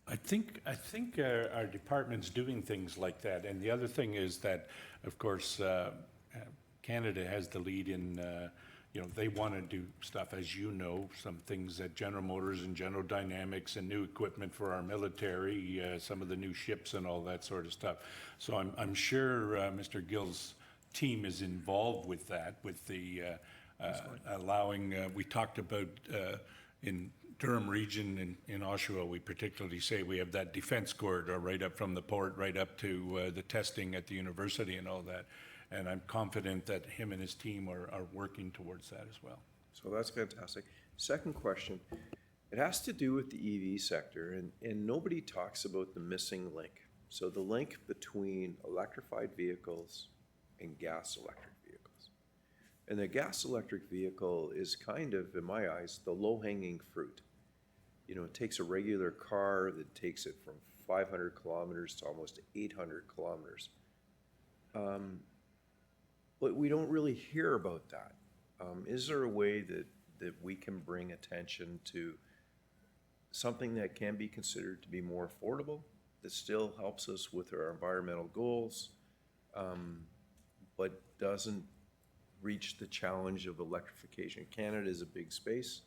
I think our department's doing things like that. And the other thing is that, of course, Canada has the lead in, they want to do stuff, as you know, some things at General Motors and General Dynamics and new equipment for our military, some of the new ships and all that sort of stuff. So I'm sure Mr. Gill's team is involved with that, with the allowing, we talked about in Durham region in Oshawa, we particularly say we have that defense corridor right up from the port, right up to the testing at the university and all that. And I'm confident that him and his team are working towards that as well. So that's fantastic. Second question, it has to do with the EV sector, and nobody talks about the missing link. So the link between electrified vehicles and gas electric vehicles. And the gas electric vehicle is kind of, in my eyes, the low-hanging fruit. It takes a regular car that takes it from 500 kilometers to almost 800 kilometers. But we don't really hear about that. Is there a way that we can bring attention to something that can be considered to be more affordable, that still helps us with our environmental goals, but doesn't reach the challenge of electrification? Canada is a big space.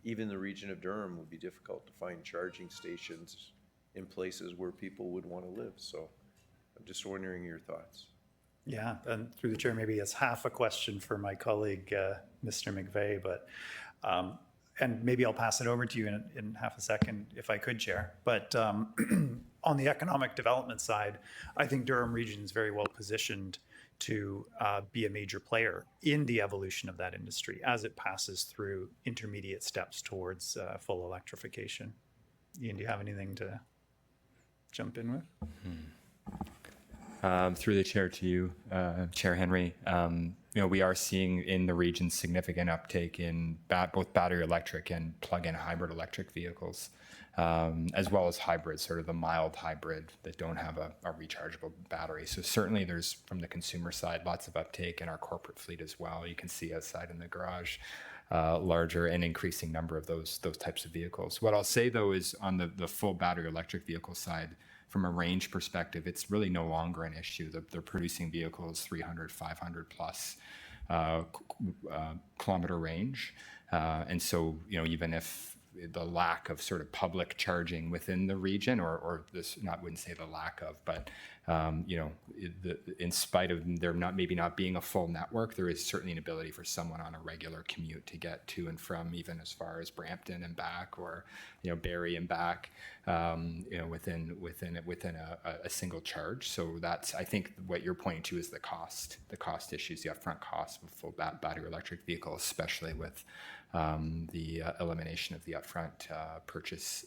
Even the region of Durham would be difficult to find charging stations in places where people would want to live. So I'm just wondering your thoughts. Yeah, and through the chair, maybe it's half a question for my colleague, Mr. McVeigh, but and maybe I'll pass it over to you in half a second if I could, Chair. But on the economic development side, I think Durham region is very well positioned to be a major player in the evolution of that industry as it passes through intermediate steps towards full electrification. Ian, do you have anything to jump in with? Through the chair to you, Chair Henry, we are seeing in the region significant uptake in both battery electric and plug-in hybrid electric vehicles, as well as hybrids, sort of the mild hybrid that don't have a rechargeable battery. So certainly there's, from the consumer side, lots of uptake in our corporate fleet as well. You can see outside in the garage, larger and increasing number of those types of vehicles. What I'll say, though, is on the full battery electric vehicle side, from a range perspective, it's really no longer an issue. They're producing vehicles 300, 500 plus kilometer range. And so, even if the lack of sort of public charging within the region, or this, wouldn't say the lack of, but in spite of there maybe not being a full network, there is certainly an ability for someone on a regular commute to get to and from even as far as Brampton and back, or Barrie and back, within a single charge. So that's, I think, what you're pointing to is the cost issues, the upfront cost of a full battery electric vehicle, especially with the elimination of the upfront purchase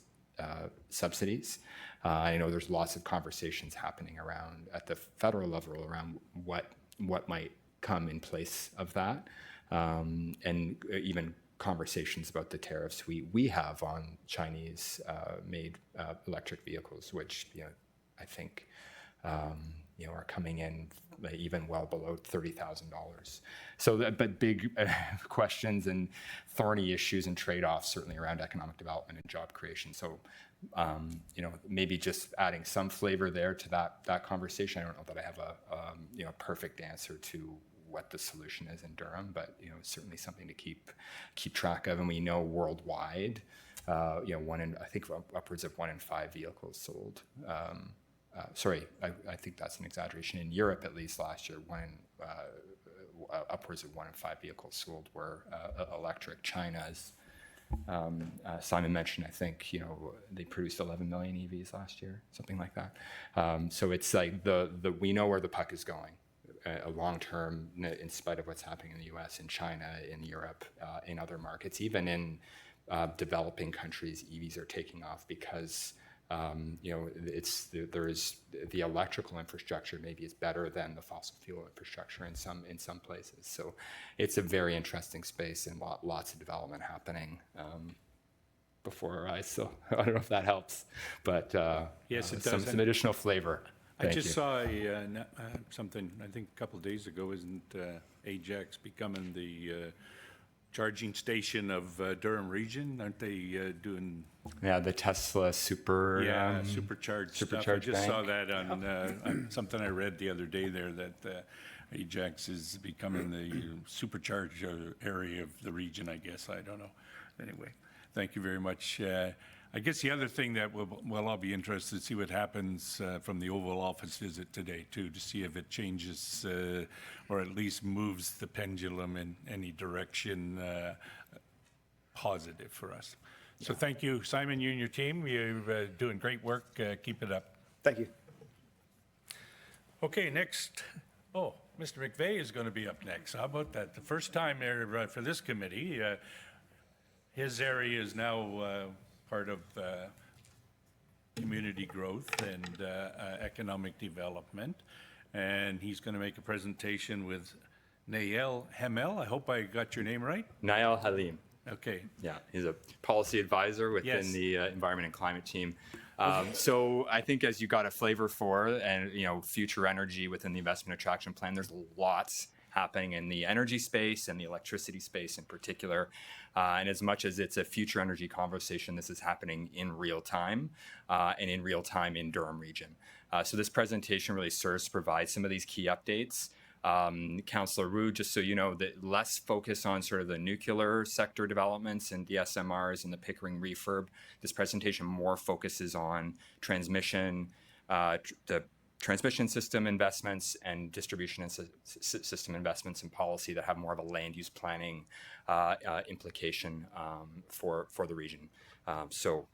subsidies. I know there's lots of conversations happening around at the federal level around what might come in place of that, and even conversations about the tariffs we have on Chinese made electric vehicles, which I think are coming in even well below $30,000. So, but big questions and thorny issues and trade-offs certainly around economic development and job creation. So, maybe just adding some flavor there to that conversation. I don't know that I have a perfect answer to what the solution is in Durham, but certainly something to keep track of. And we know worldwide, I think upwards of 1 in 5 vehicles sold. Sorry, I think that's an exaggeration. In Europe, at least last year, upwards of 1 in 5 vehicles sold were electric. China's, Simon mentioned, I think, they produced 11 million EVs last year, something like that. So it's like we know where the puck is going. Long term, in spite of what's happening in the U.S., in China, in Europe, in other markets, even in developing countries, EVs are taking off because there is the electrical infrastructure maybe is better than the fossil fuel infrastructure in some places. So it's a very interesting space and lots of development happening before our eyes. So I don't know if that helps, but yes, it does. Some additional flavor. I just saw something, I think a couple of days ago, isn't Ajax becoming the charging station of Durham region? Aren't they doing... Yeah, the Tesla supercharged stuff. I just bank. saw that on something I read the other day there, that Ajax is becoming the supercharged area of the region, I guess. I don't know. Anyway, thank you very much. I guess the other thing that we'll all be interested to see what happens from the Oval Office visit today, too, to see if it changes or at least moves the pendulum in any direction positive for us. So thank you, Simon, you and your team. You're doing great work. Keep it up. Thank you. Okay, next. Oh, Mr. McVeigh is going to be up next. How about that? The first time there for this committee. His area is now part of community growth and economic development. And he's going to make a presentation with Nael Hamel. I hope I got your name right. Nael Halim. Okay. Yeah, he's a policy advisor within the environment and climate team. So I think as you got a flavor for, and future energy within the investment attraction plan, there's lots happening in the energy space and the electricity space in particular. And as much as it's a future energy conversation, this is happening in real time and in real time in Durham region. So this presentation really serves to provide some of these key updates. Councillor Wu, just so you know, that less focus on sort of the nuclear sector developments and DSMRs and the Pickering refurb. This presentation more focuses on transmission, the transmission system investments and distribution and system investments and policy that have more of a land use planning implication for the region. So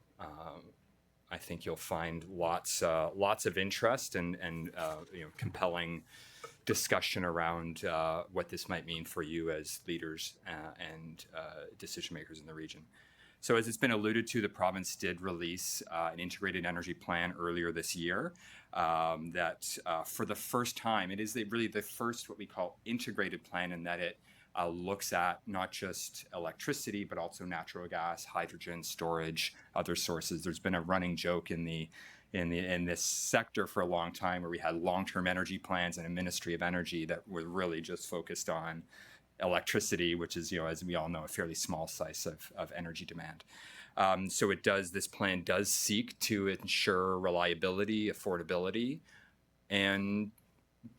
I think you'll find lots of interest and compelling discussion around what this might mean for you as leaders and decision makers in the region. So as it's been alluded to, the province did release an integrated energy plan earlier this year that for the first time, it is really the first what we call integrated plan in that it looks at not just electricity, but also natural gas, hydrogen, storage, other sources. There's been a running joke in this sector for a long time where we had long-term energy plans and a Ministry of Energy that were really just focused on electricity, which is, as we all know, a fairly small slice of energy demand. So this plan does seek to ensure reliability, affordability, and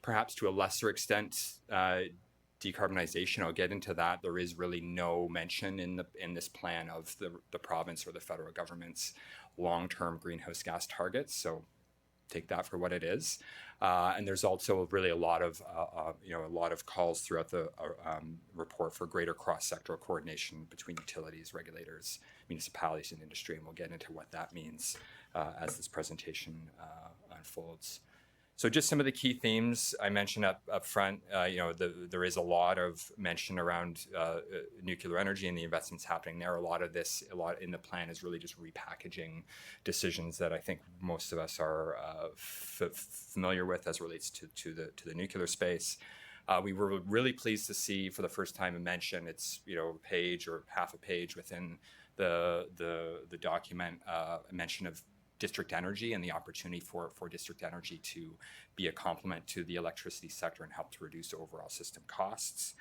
perhaps to a lesser extent, decarbonization. I'll get into that. There is really no mention in this plan of the province or the federal government's long-term greenhouse gas targets. So take that for what it is. And there's also really a lot of calls throughout the report for greater cross-sectoral coordination between utilities, regulators, municipalities, and industry. And we'll get into what that means as this presentation unfolds. So just some of the key themes I mentioned up front, there is a lot of mention around nuclear energy and the investments happening there. A lot in the plan is really just repackaging decisions that I think most of us are familiar with as relates to the nuclear space. We were really pleased to see for the first time a mention, it's, you know, a page or half a page within the document, a mention of district energy and the opportunity for district energy to be a complement to the electricity sector and help to reduce overall system costs.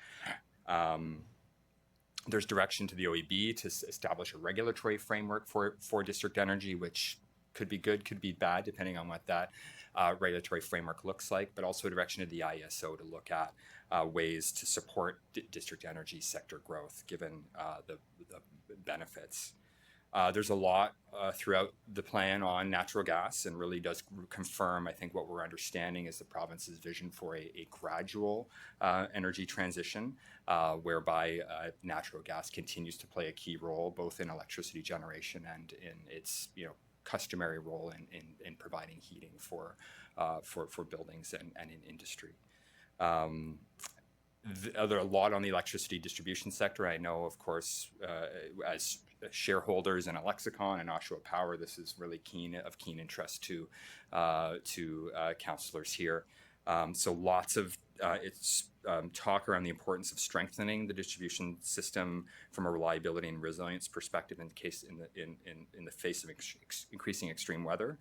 There's direction to the OEB to establish a regulatory framework for district energy, which could be good, could be bad, depending on what that regulatory framework looks like, but also a direction to the IESO to look at ways to support district energy sector growth, given the benefits. There's a lot throughout the plan on natural gas, and really does confirm, I think, what we're understanding is the province's vision for a gradual energy transition, whereby natural gas continues to play a key role both in electricity generation and in its, you know, customary role in providing heating for buildings and in industry. There are a lot on the electricity distribution sector. I know, of course, as shareholders in Alexicon and Oshawa Power, this is really of keen interest to councillors here. So lots of talk around the importance of strengthening the distribution system from a reliability and resilience perspective in the face of increasing extreme weather.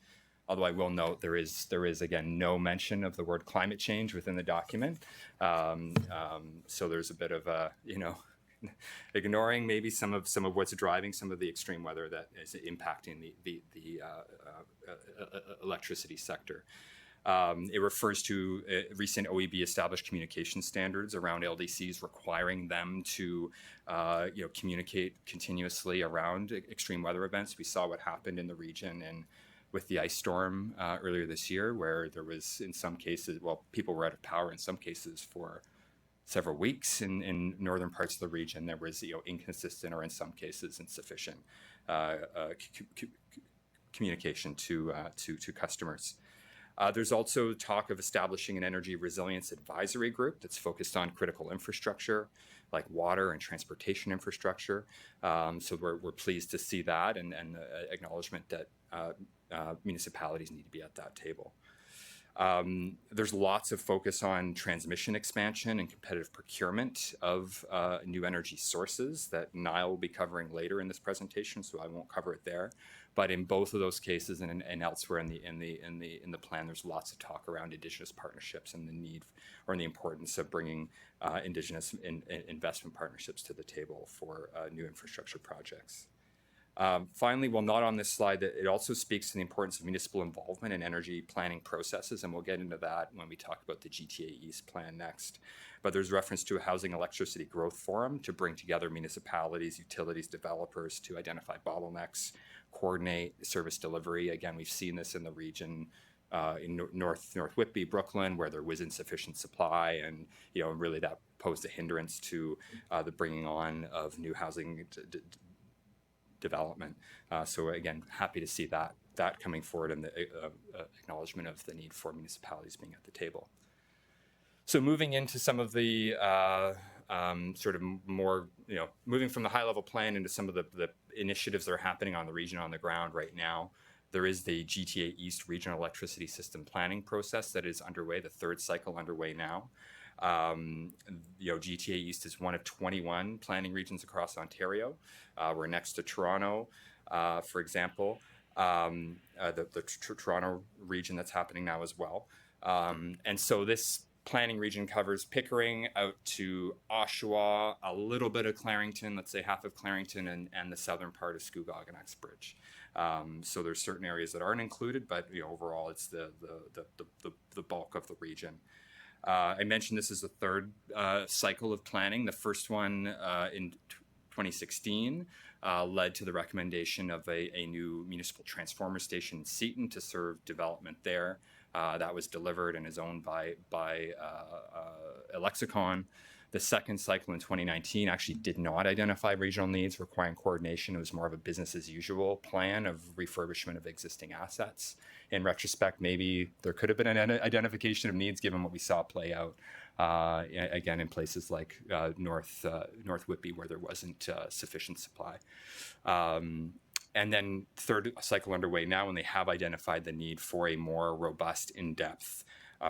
Although I will note there is again no mention of the word climate change within the document. So there's a bit of a, you know, ignoring maybe some of what's driving some of the extreme weather that is impacting the electricity sector. It refers to recent OEB established communication standards around LDCs, requiring them to you know, communicate continuously around extreme weather events. We saw what happened in the region and with the ice storm earlier this year, where there was, in some cases, well, people were out of power in some cases for several weeks in northern parts of the region. There was, you know, inconsistent or in some cases insufficient communication to customers. There's also talk of establishing an energy resilience advisory group that's focused on critical infrastructure like water and transportation infrastructure. So we're pleased to see that and acknowledgement that municipalities need to be at that table. There's lots of focus on transmission expansion and competitive procurement of new energy sources that Niall will be covering later in this presentation, so I won't cover it there. But in both of those cases and elsewhere in the plan, there's lots of talk around Indigenous partnerships and the need or the importance of bringing Indigenous investment partnerships to the table for new infrastructure projects. Finally, while not on this slide, it also speaks to the importance of municipal involvement in energy planning processes, and we'll get into that when we talk about the GTA East plan next. But there's reference to a housing electricity growth forum to bring together municipalities, utilities, developers to identify bottlenecks, coordinate service delivery. Again, we've seen this in the region in North Whitby, Brooklyn, where there was insufficient supply, and you know, really that posed a hindrance to the bringing on of new housing development. So again, happy to see that coming forward and the acknowledgement of the need for municipalities being at the table. So moving into some of the sort of more, you know, moving from the high level plan into some of the initiatives that are happening on the region on the ground right now. There is the GTA East Regional Electricity System Planning process that is underway, the third cycle underway now. You know, GTA East is one of 21 planning regions across Ontario. We're next to Toronto, for example, the Toronto region that's happening now as well. And so this planning region covers Pickering out to Oshawa, a little bit of Clarington, let's say half of Clarington, and the southern part of Scugog and Uxbridge. So there's certain areas that aren't included, but you know, overall it's the bulk of the region. I mentioned this is the third cycle of planning. The first one in 2016 led to the recommendation of a new municipal transformer station in Seaton to serve development there. That was delivered and is owned by Alexicon. The second cycle in 2019 actually did not identify regional needs requiring coordination. It was more of a business as usual plan of refurbishment of existing assets. In retrospect, maybe there could have been an identification of needs given what we saw play out, again, in places like North Whitby where there wasn't sufficient supply. And then third cycle underway now, when they have identified the need for a more robust, in-depth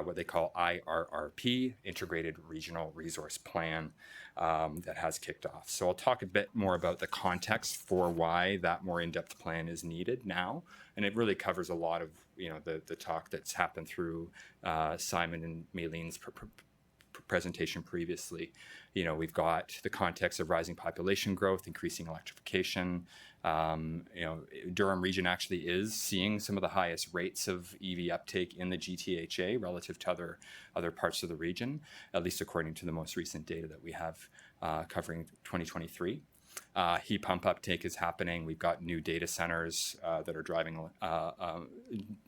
what they call IRRP, Integrated Regional Resource Plan, that has kicked off. So I'll talk a bit more about the context for why that more in-depth plan is needed now, and it really covers a lot of the talk that's happened through Simon and Maylene's presentation previously. We've got the context of rising population growth, increasing electrification. Durham region actually is seeing some of the highest rates of EV uptake in the GTHA relative to other parts of the region, at least according to the most recent data that we have covering 2023. Heat pump uptake is happening. We've got new data centers that are driving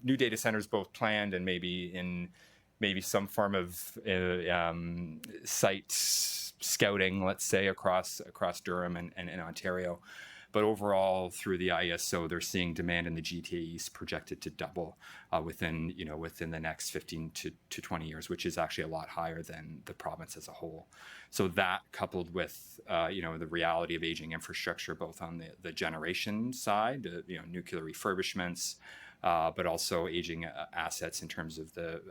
new data centers, both planned and maybe some form of site scouting, let's say, across Durham and Ontario. But overall, through the IESO, they're seeing demand in the GTA East projected to double within the next 15 to 20 years, which is actually a lot higher than the province as a whole. So that, coupled with the reality of aging infrastructure, both on the generation side, nuclear refurbishments, but also aging assets in terms of the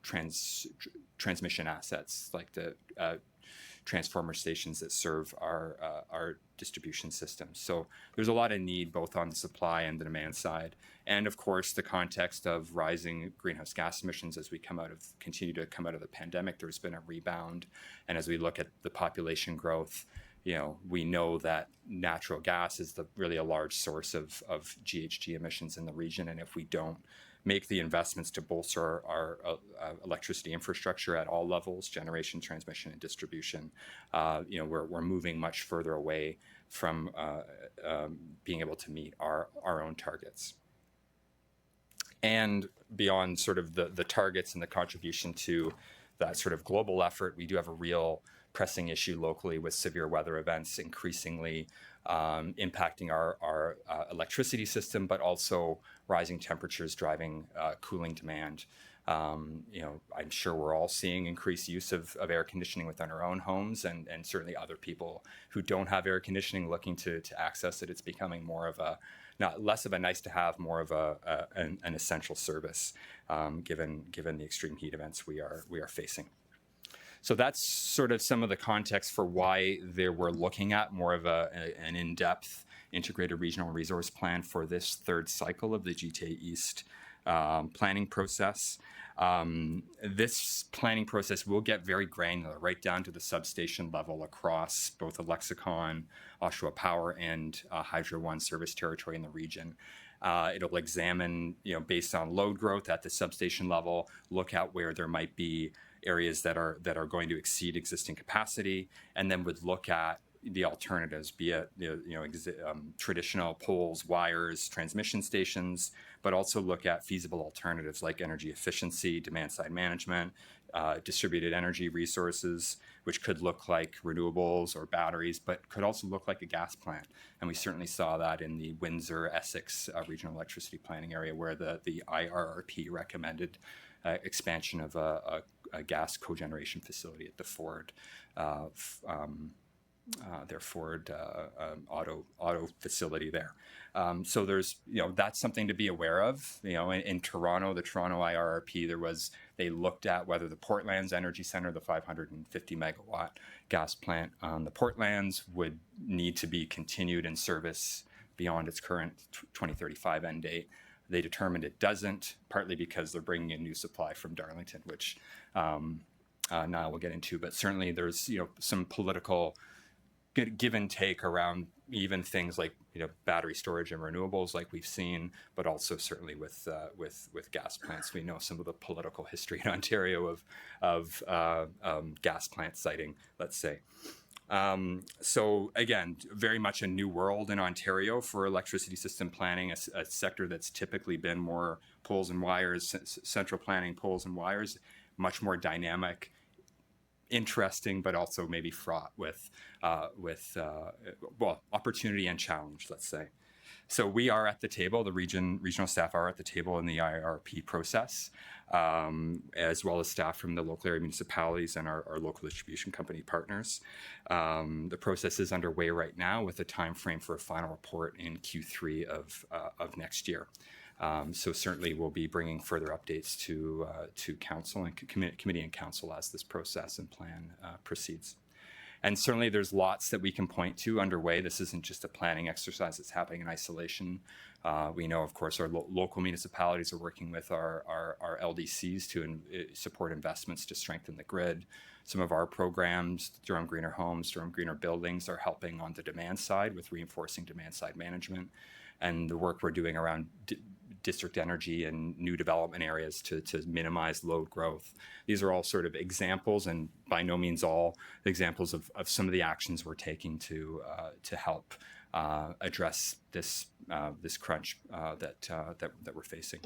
transmission assets, like the transformer stations that serve our distribution systems. So there's a lot of need both on the supply and the demand side. And of course, the context of rising greenhouse gas emissions as we continue to come out of the pandemic, there's been a rebound. And as we look at the population growth, we know that natural gas is really a large source of GHG emissions in the region. And if we don't make the investments to bolster our electricity infrastructure at all levels, generation, transmission, and distribution, we're moving much further away from being able to meet our own targets. And beyond sort of the targets and the contribution to that sort of global effort, we do have a real pressing issue locally with severe weather events increasingly impacting our electricity system, but also rising temperatures driving cooling demand. I'm sure we're all seeing increased use of air conditioning within our own homes, and certainly other people who don't have air conditioning looking to access it. It's becoming more of less of a nice to have, more of an essential service, given the extreme heat events we are facing. So that's sort of some of the context for why we're looking at more of an in-depth integrated regional resource plan for this third cycle of the GTA East planning process. This planning process will get very granular, right down to the substation level across both the Lexicon, Oshawa Power, and Hydro One service territory in the region. It'll examine, based on load growth at the substation level, look at where there might be areas that are going to exceed existing capacity, and then would look at the alternatives, be it traditional poles, wires, transmission stations, but also look at feasible alternatives like energy efficiency, demand side management, distributed energy resources, which could look like renewables or batteries, but could also look like a gas plant. And we certainly saw that in the Windsor-Essex regional electricity planning area, where the IRRP recommended expansion of a gas cogeneration facility at the Ford auto facility there. So there's, that's something to be aware of. In Toronto, the Toronto IRRP, they looked at whether the Portlands Energy Centre, the 550 megawatt gas plant on the Portlands, would need to be continued in service beyond its current 2035 end date. They determined it doesn't, partly because they're bringing in new supply from Darlington, which Niall will get into. But certainly there's some political give and take around even things like battery storage and renewables, like we've seen, but also certainly with gas plants. We know some of the political history in Ontario of gas plant siting, let's say. So again, very much a new world in Ontario for electricity system planning, a sector that's typically been more poles and wires, central planning, poles and wires, much more dynamic, interesting, but also maybe fraught with opportunity and challenge, let's say. So we are at the table, the regional staff are at the table in the IRP process, as well as staff from the local area municipalities and our local distribution company partners. The process is underway right now with a time frame for a final report in Q3 of next year. So certainly we'll be bringing further updates to council and committee and council as this process and plan proceeds. And certainly there's lots that we can point to underway. This isn't just a planning exercise that's happening in isolation. We know, of course, our local municipalities are working with our LDCs to support investments to strengthen the grid. Some of our programs, Durham Greener Homes, Durham Greener Buildings, are helping on the demand side with reinforcing demand side management. And the work we're doing around district energy and new development areas to minimize load growth. These are all sort of examples, and by no means all examples of some of the actions we're taking to help address this crunch that we're facing.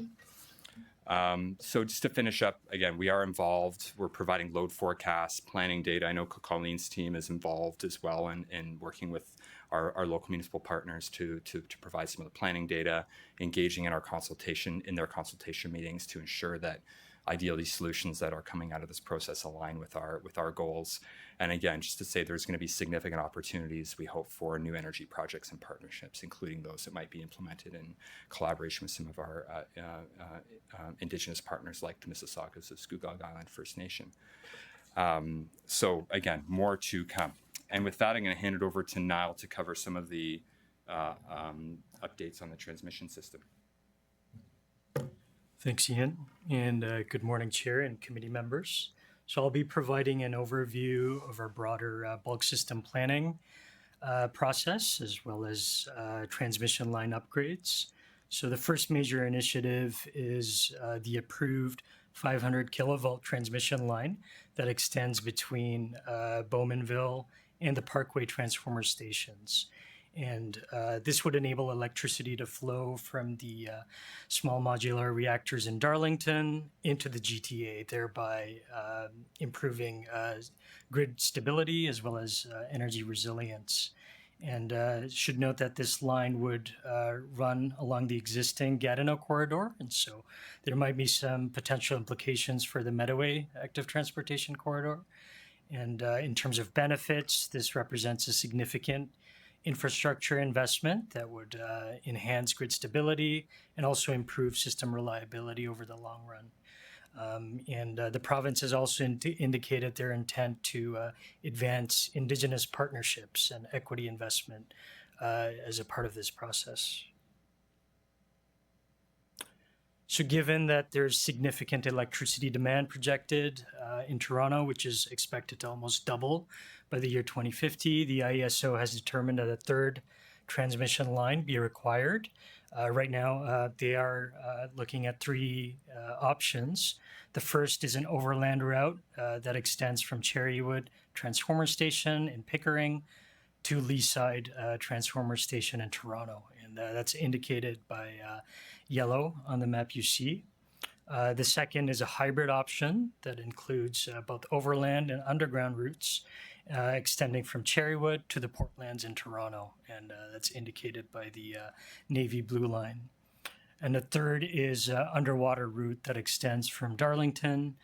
So just to finish up, again, we are involved. We're providing load forecasts, planning data. I know Colleen's team is involved as well in working with our local municipal partners to provide some of the planning data, engaging in their consultation meetings to ensure that ideally solutions that are coming out of this process align with our goals. And again, just to say there's going to be significant opportunities, we hope, for new energy projects and partnerships, including those that might be implemented in collaboration with some of our Indigenous partners like the Mississaugas of Scugog Island First Nation. So again, more to come. And with that, I'm going to hand it over to Niall to cover some of the updates on the transmission system. Thanks, Ian, and good morning, Chair and committee members. So I'll be providing an overview of our broader bulk system planning process, as well as transmission line upgrades. So the first major initiative is the approved 500 kilovolt transmission line that extends between Bowmanville and the Parkway transformer stations. And this would enable electricity to flow from the small modular reactors in Darlington into the GTA, thereby improving grid stability as well as energy resilience. And should note that this line would run along the existing Gatineau corridor, and so there might be some potential implications for the Meadoway active transportation corridor. And in terms of benefits, this represents a significant infrastructure investment that would enhance grid stability and also improve system reliability over the long run. And the province has also indicated their intent to advance Indigenous partnerships and equity investment as a part of this process. So given that there's significant electricity demand projected in Toronto, which is expected to almost double by the year 2050, the IESO has determined that a third transmission line be required. Right now, they are looking at three options. The first is an overland route that extends from Cherrywood Transformer Station in Pickering to Leaside Transformer Station in Toronto. And that's indicated by yellow on the map you see. The second is a hybrid option that includes both overland and underground routes extending from Cherrywood to the Portlands in Toronto, and that's indicated by the navy blue line. And the third is an underwater route that extends from Darlington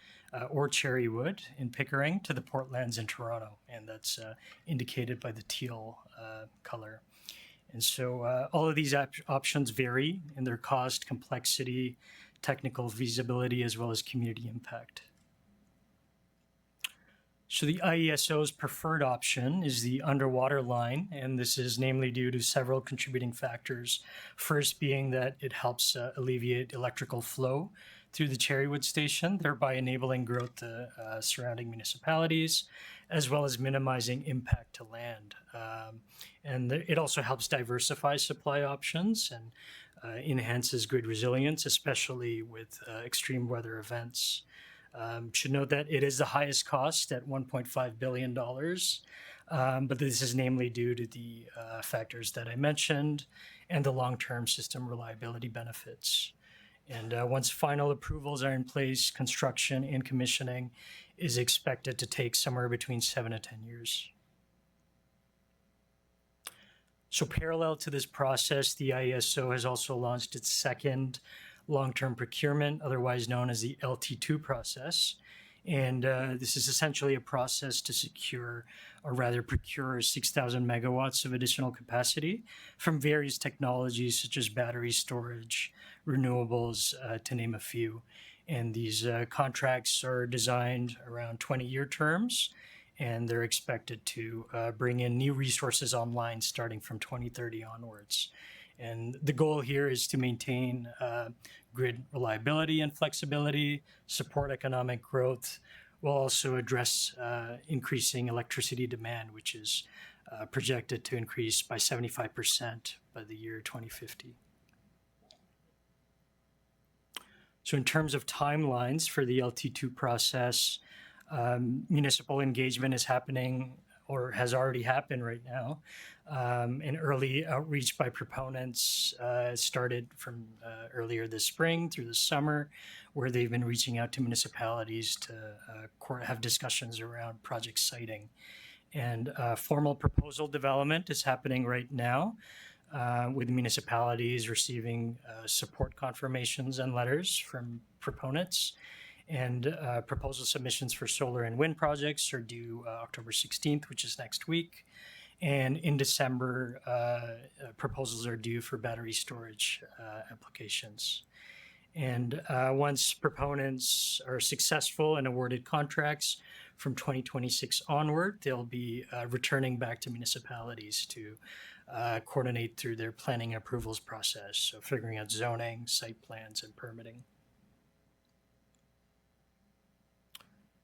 or Cherrywood in Pickering to the Portlands in Toronto, and that's indicated by the teal color. And so all of these options vary in their cost, complexity, technical feasibility, as well as community impact. So the IESO's preferred option is the underwater line, and this is namely due to several contributing factors. First being that it helps alleviate electrical flow through the Cherrywood station, thereby enabling growth to surrounding municipalities, as well as minimizing impact to land. And it also helps diversify supply options and enhances grid resilience, especially with extreme weather events. Should note that it is the highest cost at $1.5 billion, but this is namely due to the factors that I mentioned and the long-term system reliability benefits. And once final approvals are in place, construction and commissioning is expected to take somewhere between 7 to 10 years. So parallel to this process, the IESO has also launched its second long-term procurement, otherwise known as the LT2 process. And this is essentially a process to secure, or rather procure, 6,000 megawatts of additional capacity from various technologies such as battery storage, renewables, to name a few. And these contracts are designed around 20-year terms, and they're expected to bring in new resources online starting from 2030 onwards. And the goal here is to maintain grid reliability and flexibility, support economic growth, while also address increasing electricity demand, which is projected to increase by 75% by the year 2050. So in terms of timelines for the LT2 process, municipal engagement is happening or has already happened right now. And early outreach by proponents started from earlier this spring through the summer, where they've been reaching out to municipalities to have discussions around project siting. And formal proposal development is happening right now, with municipalities receiving support confirmations and letters from proponents. And proposal submissions for solar and wind projects are due October 16th, which is next week. And in December, proposals are due for battery storage applications. And once proponents are successful and awarded contracts from 2026 onward, they'll be returning back to municipalities to coordinate through their planning approvals process, so figuring out zoning, site plans, and permitting.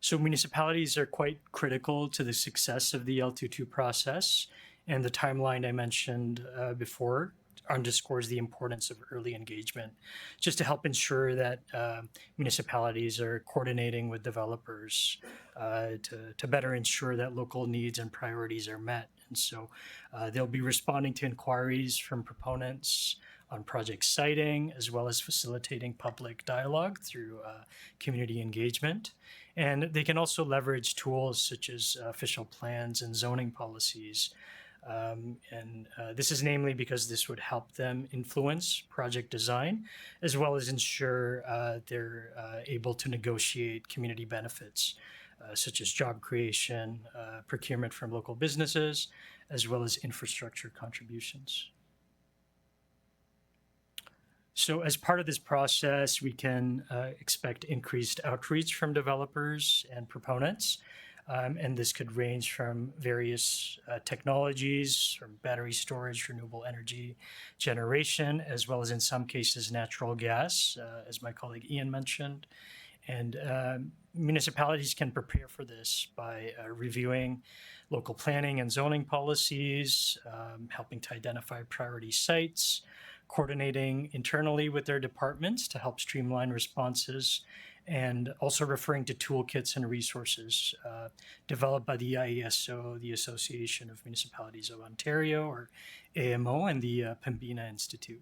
So municipalities are quite critical to the success of the L22 process, and the timeline I mentioned before underscores the importance of early engagement, just to help ensure that municipalities are coordinating with developers to better ensure that local needs and priorities are met. And so they'll be responding to inquiries from proponents on project siting, as well as facilitating public dialogue through community engagement. And they can also leverage tools such as official plans and zoning policies. This is namely because this would help them influence project design, as well as ensure they're able to negotiate community benefits, such as job creation, procurement from local businesses, as well as infrastructure contributions. So as part of this process, we can expect increased outreach from developers and proponents. And this could range from various technologies, from battery storage, renewable energy generation, as well as in some cases natural gas, as my colleague Ian mentioned. And municipalities can prepare for this by reviewing local planning and zoning policies, helping to identify priority sites, coordinating internally with their departments to help streamline responses, and also referring to toolkits and resources developed by the IESO, the Association of Municipalities of Ontario, or AMO, and the Pembina Institute.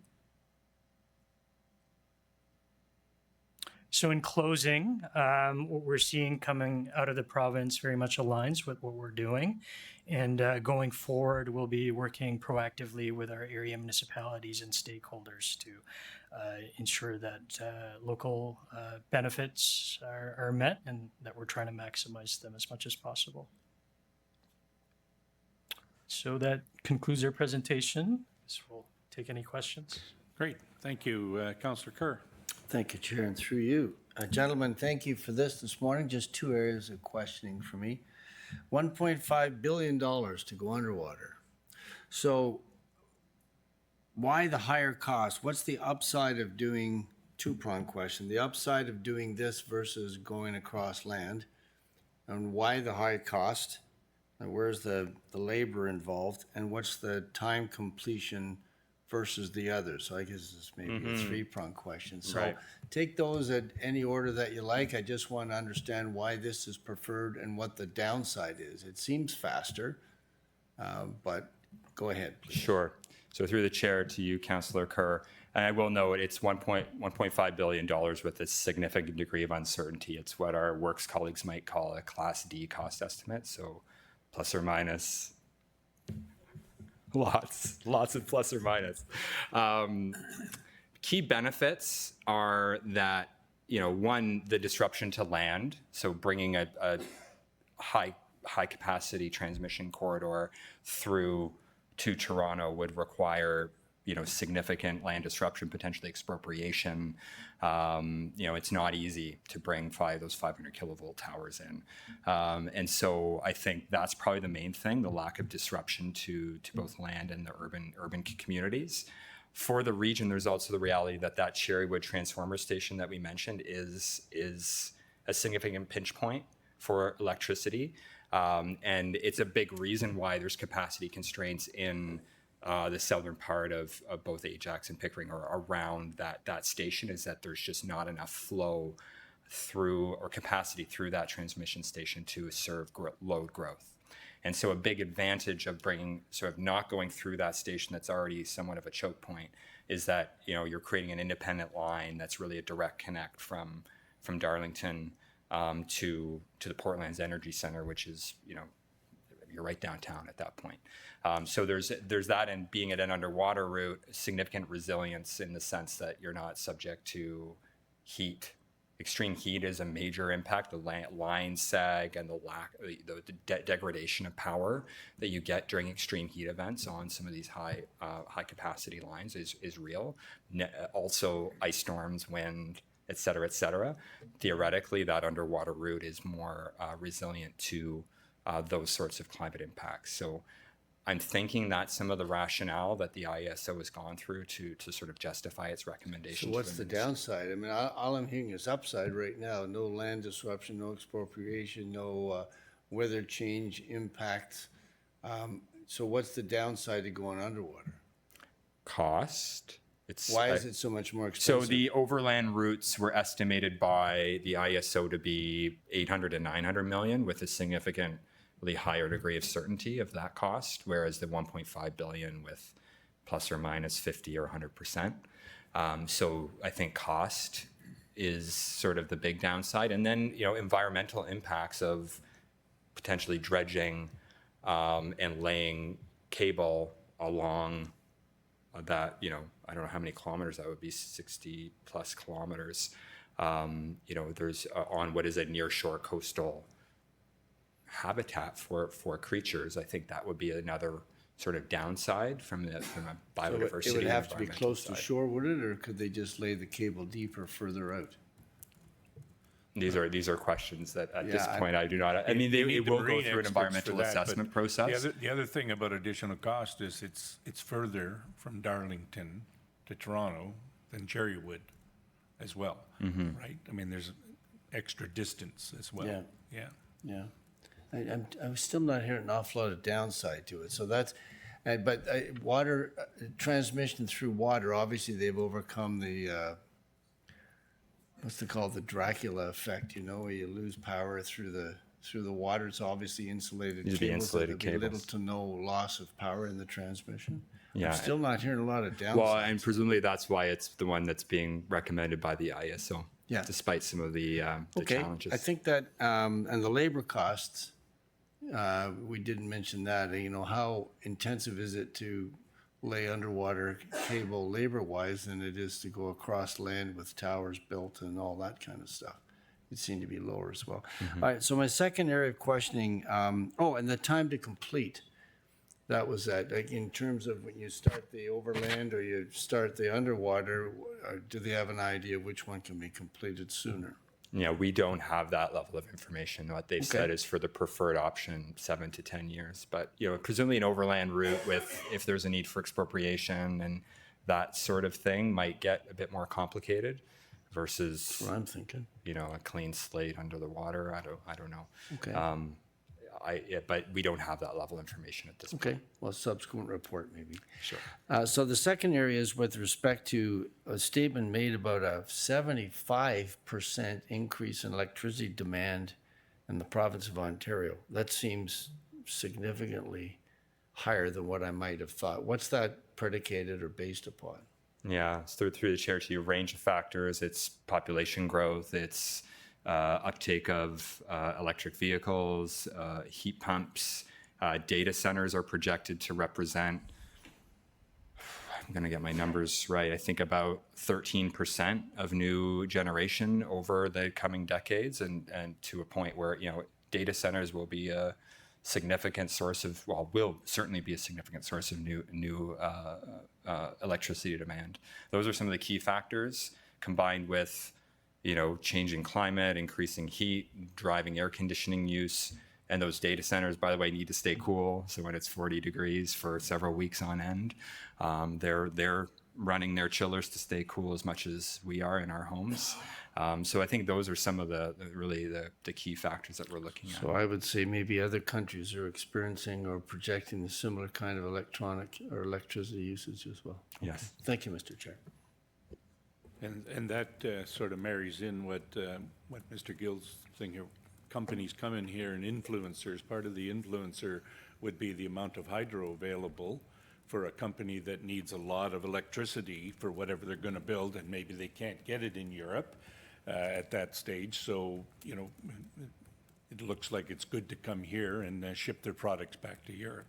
So in closing, what we're seeing coming out of the province very much aligns with what we're doing. And going forward, we'll be working proactively with our area municipalities and stakeholders to ensure that local benefits are met and that we're trying to maximize them as much as possible. So that concludes our presentation. So we'll take any questions. Great. Thank you, Councillor Kerr. Thank you, Chair, and through you. Gentlemen, thank you for this morning. Just two areas of questioning for me. $1.5 billion to go underwater. So why the higher cost? What's the upside of doing, two-pronged question, the upside of doing this versus going across land? And why the high cost? And where's the labor involved? And what's the time completion versus the other? So I guess this may be a three-pronged question. So take those at any order that you like. I just want to understand why this is preferred and what the downside is. It seems faster, but go ahead, please. Sure. So through the chair to you, Councillor Kerr, and I will note it's $1.5 billion with a significant degree of uncertainty. It's what our works colleagues might call a Class D cost estimate, so plus or minus. Lots of plus or minus. Key benefits are that one, the disruption to land, so bringing a high capacity transmission corridor through to Toronto would require significant land disruption, potentially expropriation. It's not easy to bring those 500 kilovolt towers in. And so I think that's probably the main thing, the lack of disruption to both land and the urban communities. For the region, there's also the reality that Cherrywood transformer station that we mentioned is a significant pinch point for electricity. And it's a big reason why there's capacity constraints in the southern part of both Ajax and Pickering or around that station, is that there's just not enough flow through or capacity through that transmission station to serve load growth. And so a big advantage of not going through that station that's already somewhat of a choke point is that, you're creating an independent line that's really a direct connect from Darlington to the Portlands Energy Center, which is, you're right downtown at that point. So there's that, and being at an underwater route, significant resilience in the sense that you're not subject to heat. Extreme heat is a major impact. The line sag and the degradation of power that you get during extreme heat events on some of these high capacity lines is real. Also, ice storms, wind, et cetera. Theoretically, that underwater route is more resilient to those sorts of climate impacts. So I'm thinking that's some of the rationale that the IESO has gone through to sort of justify its recommendation. So what's the downside? I mean, all I'm hearing is upside right now. No land disruption, no expropriation, no weather change impacts. So what's the downside to going underwater? Cost. Why is it so much more expensive? So the overland routes were estimated by the IESO to be 800 to 900 million, with a significantly higher degree of certainty of that cost, whereas the 1.5 billion with plus or minus 50 or 100%. So I think cost is sort of the big downside. And then, environmental impacts of potentially dredging and laying cable along that, I don't know how many kilometers that would be, 60 plus kilometers. There's on what is a near shore coastal habitat for creatures. I think that would be another sort of downside from a biodiversity. So it would have to be close to shore, would it, or could they just lay the cable deeper further out? These are questions that at this point I do not. I mean, it will go through an environmental assessment process. The other thing about additional cost is it's further from Darlington to Toronto than Cherrywood as well, right? I mean, there's extra distance as well. Yeah. I'm still not hearing an awful lot of downside to it. So that's, but water transmission through water. Obviously, they've overcome the what's it called, the Dracula effect. Where you lose power through the water. It's obviously insulated cables. Insulated cables. Little to no loss of power in the transmission. Yeah. I'm still not hearing a lot of downside. Well, and presumably that's why it's the one that's being recommended by the IESO. Yeah. Despite some of the challenges. I think that, and the labor costs, we didn't mention that. How intensive is it to lay underwater cable labor-wise than it is to go across land with towers built and all that kind of stuff? It seemed to be lower as well. All right, so my second area of questioning, and the time to complete. That was that, like in terms of when you start the overland or you start the underwater, do they have an idea which one can be completed sooner? We don't have that level of information. What they've said is for the preferred option, 7 to 10 years. But, presumably an overland route if there's a need for expropriation and that sort of thing might get a bit more complicated versus, That's what I'm thinking. A clean slate under the water. I don't know. Okay. But we don't have that level of information at this point. Okay, well, subsequent report maybe. Sure. So the second area is with respect to a statement made about a 75% increase in electricity demand in the province of Ontario. That seems significantly higher than what I might have thought. What's that predicated or based upon? Yeah, so through the chair to you, range of factors. It's population growth. It's uptake of electric vehicles, heat pumps. Data centers are projected to represent I'm going to get my numbers right, I think about 13% of new generation over the coming decades, and to a point where, you know, data centers will be a significant source of, well, will certainly be a significant source of new electricity demand. Those are some of the key factors, combined with, you know, changing climate, increasing heat, driving air conditioning use. And those data centers, by the way, need to stay cool. So when it's 40 degrees for several weeks on end, they're running their chillers to stay cool as much as we are in our homes. So I think those are some of the key factors that we're looking at. So I would say maybe other countries are experiencing or projecting a similar kind of electronic or electricity usage as well. Yes. Thank you, Mr. Chair. And that sort of marries in what Mr. Gill's saying here. Companies come in here and influencers, part of the influencer would be the amount of hydro available for a company that needs a lot of electricity for whatever they're going to build, and maybe they can't get it in Europe at that stage. So, you know, it looks like it's good to come here and ship their products back to Europe.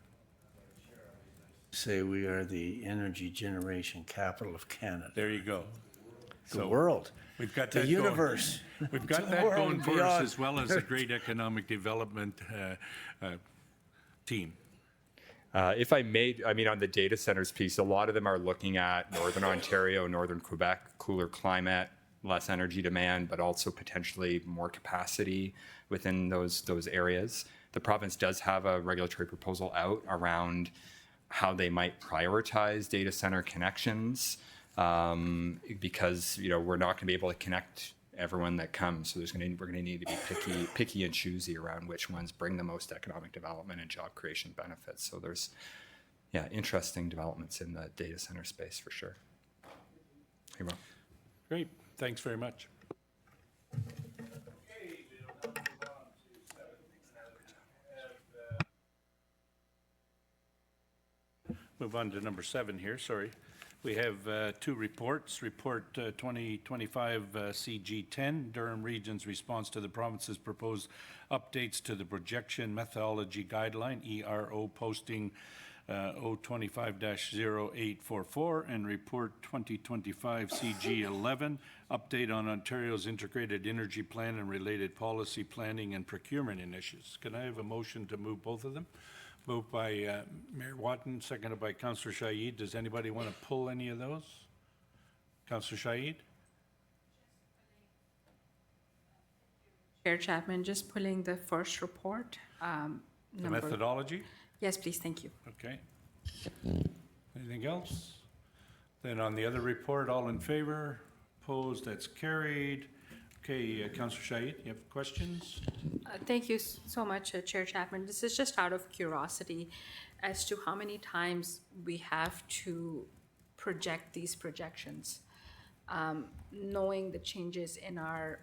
Say we are the energy generation capital of Canada. There you go. The world. We've got The that universe. Going. We've got The that world going for us, beyond. as well as a great economic development team. If I may, I mean, on the data centers piece, a lot of them are looking at Northern Ontario, Northern Quebec, cooler climate, less energy demand, but also potentially more capacity within those areas. The province does have a regulatory proposal out around how they might prioritize data center connections, because, you know, we're not going to be able to connect everyone that comes. So we're going to need to be picky and choosy around which ones bring the most economic development and job creation benefits. So there's, interesting developments in the data center space for sure. Hey, Rob. Great. Thanks very much. Move on to number 7 here, sorry. We have two reports. Report 2025 CG10, Durham Region's response to the province's proposed updates to the projection methodology guideline, ERO posting 025-0844, and report 2025 CG11, update on Ontario's integrated energy plan and related policy planning and procurement initiatives. Can I have a motion to move both of them? Moved by Mayor Watton, seconded by Councillor Shaid. Does anybody want to pull any of those? Councillor Shaid? Chair Chapman, just pulling the first report. The methodology? Yes, please, thank you. Okay. Anything else? Then on the other report, all in favor? Opposed? That's carried. Okay, Councillor Shaid, you have questions? Thank you so much, Chair Chapman. This is just out of curiosity as to how many times we have to project these projections, knowing the changes in our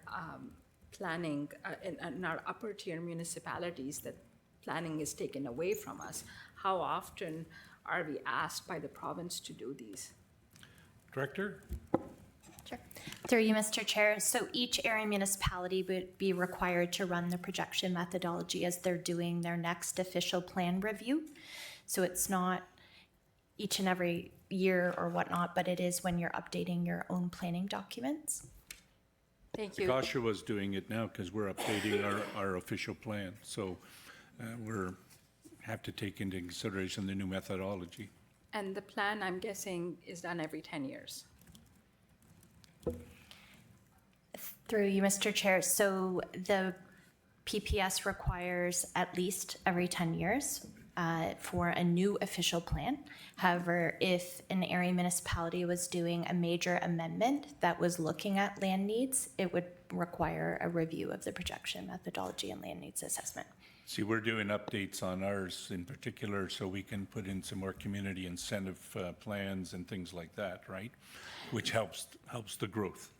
planning in our upper tier municipalities, that planning is taken away from us. How often are we asked by the province to do these? Director? Sure. Through you, Mr. Chair. So each area municipality would be required to run the projection methodology as they're doing their next official plan review. So it's not each and every year or whatnot, but it is when you're updating your own planning documents. Thank you. Gosha was doing it now because we're updating our official plan. So we're have to take into consideration the new methodology. And the plan, I'm guessing, is done every 10 years. Through you, Mr. Chair. So the PPS requires at least every 10 years for a new official plan. However, if an area municipality was doing a major amendment that was looking at land needs, it would require a review of the projection methodology and land needs assessment. See, we're doing updates on ours in particular so we can put in some more community incentive plans and things like that, right? Which helps the growth.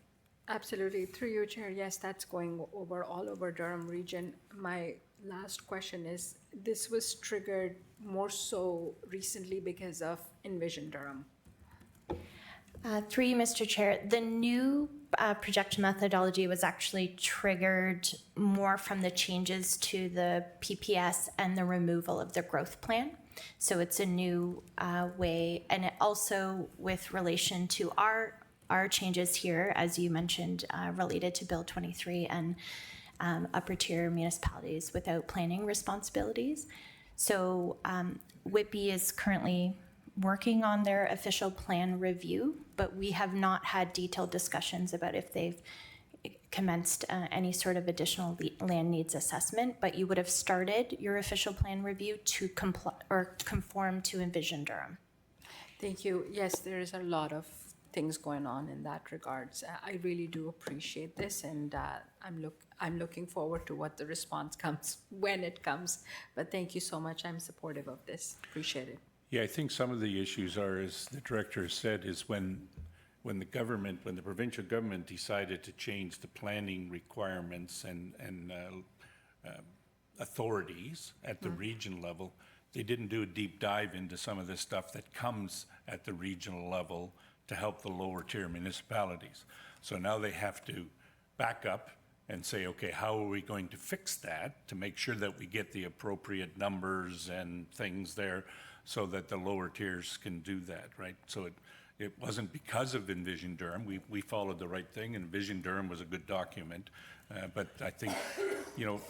Absolutely. Through you, Chair, yes, that's going over all over Durham region. My last question is, this was triggered more so recently because of Envision Durham. Through you, Mr. Chair, the new projection methodology was actually triggered more from the changes to the PPS and the removal of the growth plan. So it's a new way, and it also with relation to our changes here, as you mentioned, related to Bill 23 and upper tier municipalities without planning responsibilities. So Whitby is currently working on their official plan review, but we have not had detailed discussions about if they've commenced any sort of additional land needs assessment, but you would have started your official plan review to comply or conform to Envision Durham. Thank you. Yes, there is a lot of things going on in that regards. I really do appreciate this, and I'm looking forward to what the response comes when it comes. But thank you so much. I'm supportive of this. Appreciate it. Yeah, I think some of the issues are, as the director has said, is when the provincial government decided to change the planning requirements and authorities at the region level, they didn't do a deep dive into some of the stuff that comes at the regional level to help the lower tier municipalities. So now they have to back up and say, okay, how are we going to fix that to make sure that we get the appropriate numbers and things there so that the lower tiers can do that, right? So it wasn't because of Envision Durham. We followed the right thing, and Envision Durham was a good document. But I think,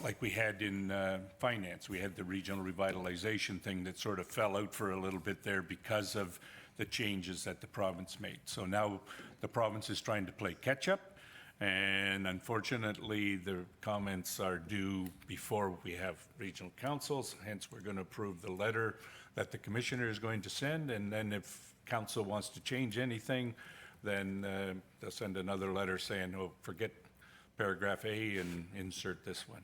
like we had in finance, we had the regional revitalization thing that sort of fell out for a little bit there because of the changes that the province made. So now the province is trying to play catch up, and unfortunately the comments are due before we have regional councils. Hence, we're going to approve the letter that the commissioner is going to send, and then if council wants to change anything, then they'll send another letter saying, oh, forget paragraph A and insert this one.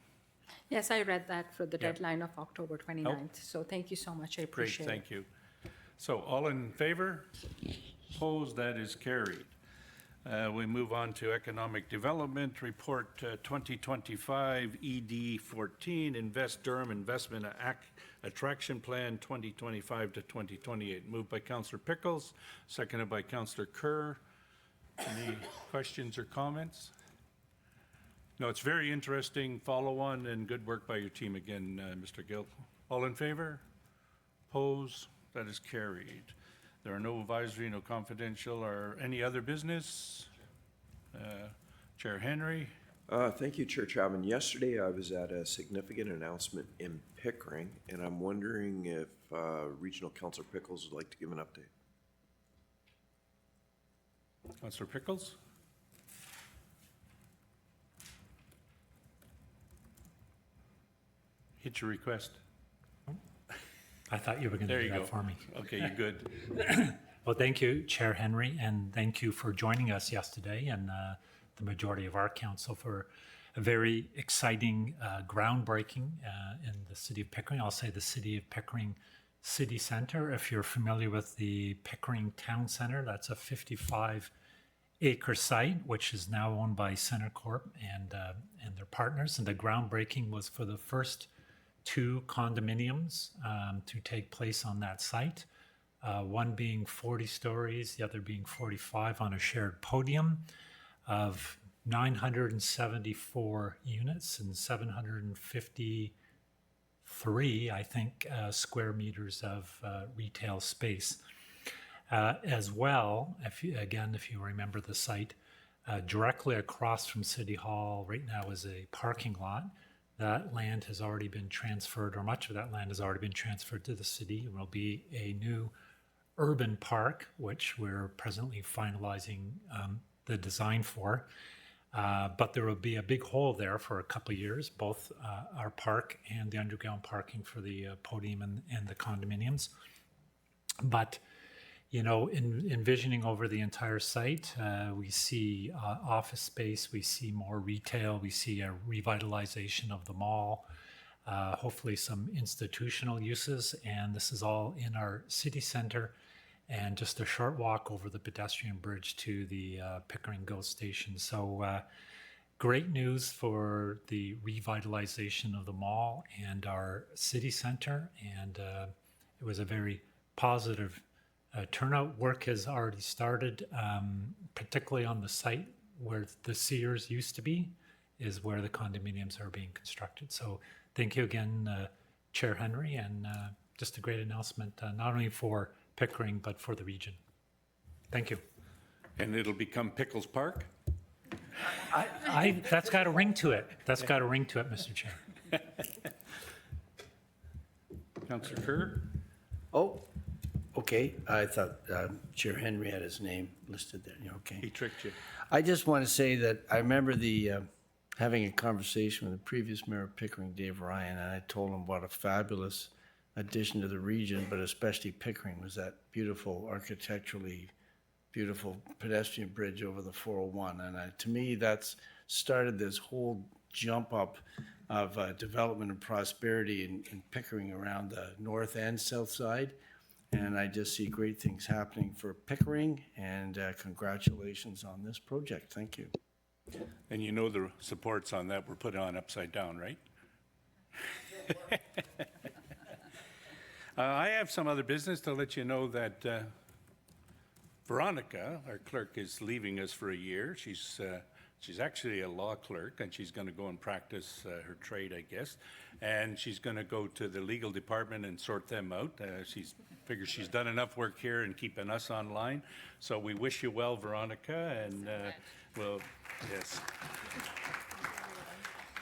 Yes, I read that for the deadline of October 29th. So thank you so much. I appreciate it. Great, thank you. So all in favor? Opposed? That is carried. We move on to Economic Development Report 2025 ED 14, Invest Durham Investment Attraction Plan 2025 to 2028. Moved by Councillor Pickles, seconded by Councillor Kerr. Any questions or comments? No, it's very interesting follow-on and good work by your team again, Mr. Gill. All in favor? Opposed? That is carried. There are no advisory, no confidential, or any other business. Chair Henry. Thank you, Chair Chapman. Yesterday, I was at a significant announcement in Pickering, and I'm wondering if Regional Councillor Pickles would like to give an update. Councillor Pickles. Hit your request. I thought you were going to do that for me. Okay, you're good. Well, thank you, Chair Henry, and thank you for joining us yesterday and the majority of our council for a very exciting groundbreaking in the city of Pickering. I'll say the city of Pickering City Centre. If you're familiar with the Pickering Town Centre, that's a 55-acre site, which is now owned by CentreCorp and their partners. And the groundbreaking was for the first 2 condominiums to take place on that site. One being 40 stories, the other being 45 on a shared podium of 974 units and 753, I think, square meters of retail space. As well, if you remember the site, directly across from City Hall right now is a parking lot. That land has already been transferred, or much of that land has already been transferred to the city. There will be a new urban park, which we're presently finalizing the design for. But there will be a big hole there for a couple of years, both our park and the underground parking for the podium and the condominiums. But, envisioning over the entire site, we see office space, we see more retail, we see a revitalization of the mall, hopefully some institutional uses, and this is all in our city center and just a short walk over the pedestrian bridge to the Pickering GO station. So great news for the revitalization of the mall and our city center, and it was a very positive turnout. Work has already started, particularly on the site where the Sears used to be, is where the condominiums are being constructed. So thank you again, Chair Henry, and just a great announcement, not only for Pickering, but for the region. Thank you. And it'll become Pickles Park? That's got a ring to it. That's got a ring to it, Mr. Chair. Councillor Kerr? Oh, okay. I thought Chair Henry had his name listed there. You're okay. He tricked you. I just want to say that I remember having a conversation with the previous mayor of Pickering, Dave Ryan, and I told him what a fabulous addition to the region, but especially Pickering, was that beautiful, architecturally beautiful pedestrian bridge over the 401. And to me, that's started this whole jump up of development and prosperity in Pickering around the north and south side. And I just see great things happening for Pickering, and congratulations on this project. Thank you. And you know the supports on that were put on upside down, right? I have some other business to let you know that Veronica, our clerk, is leaving us for a year. She's actually a law clerk, and she's going to go and practice her trade, I guess. And she's going to go to the legal department and sort them out. Figures she's done enough work here and keeping us online. So we wish you well, Veronica, and well, yes.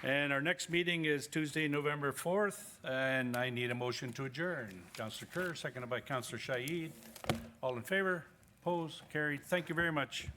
And our next meeting is Tuesday, November 4th, and I need a motion to adjourn. Councillor Kerr, seconded by Councillor Shaid. All in favor? Opposed? Carried. Thank you very much.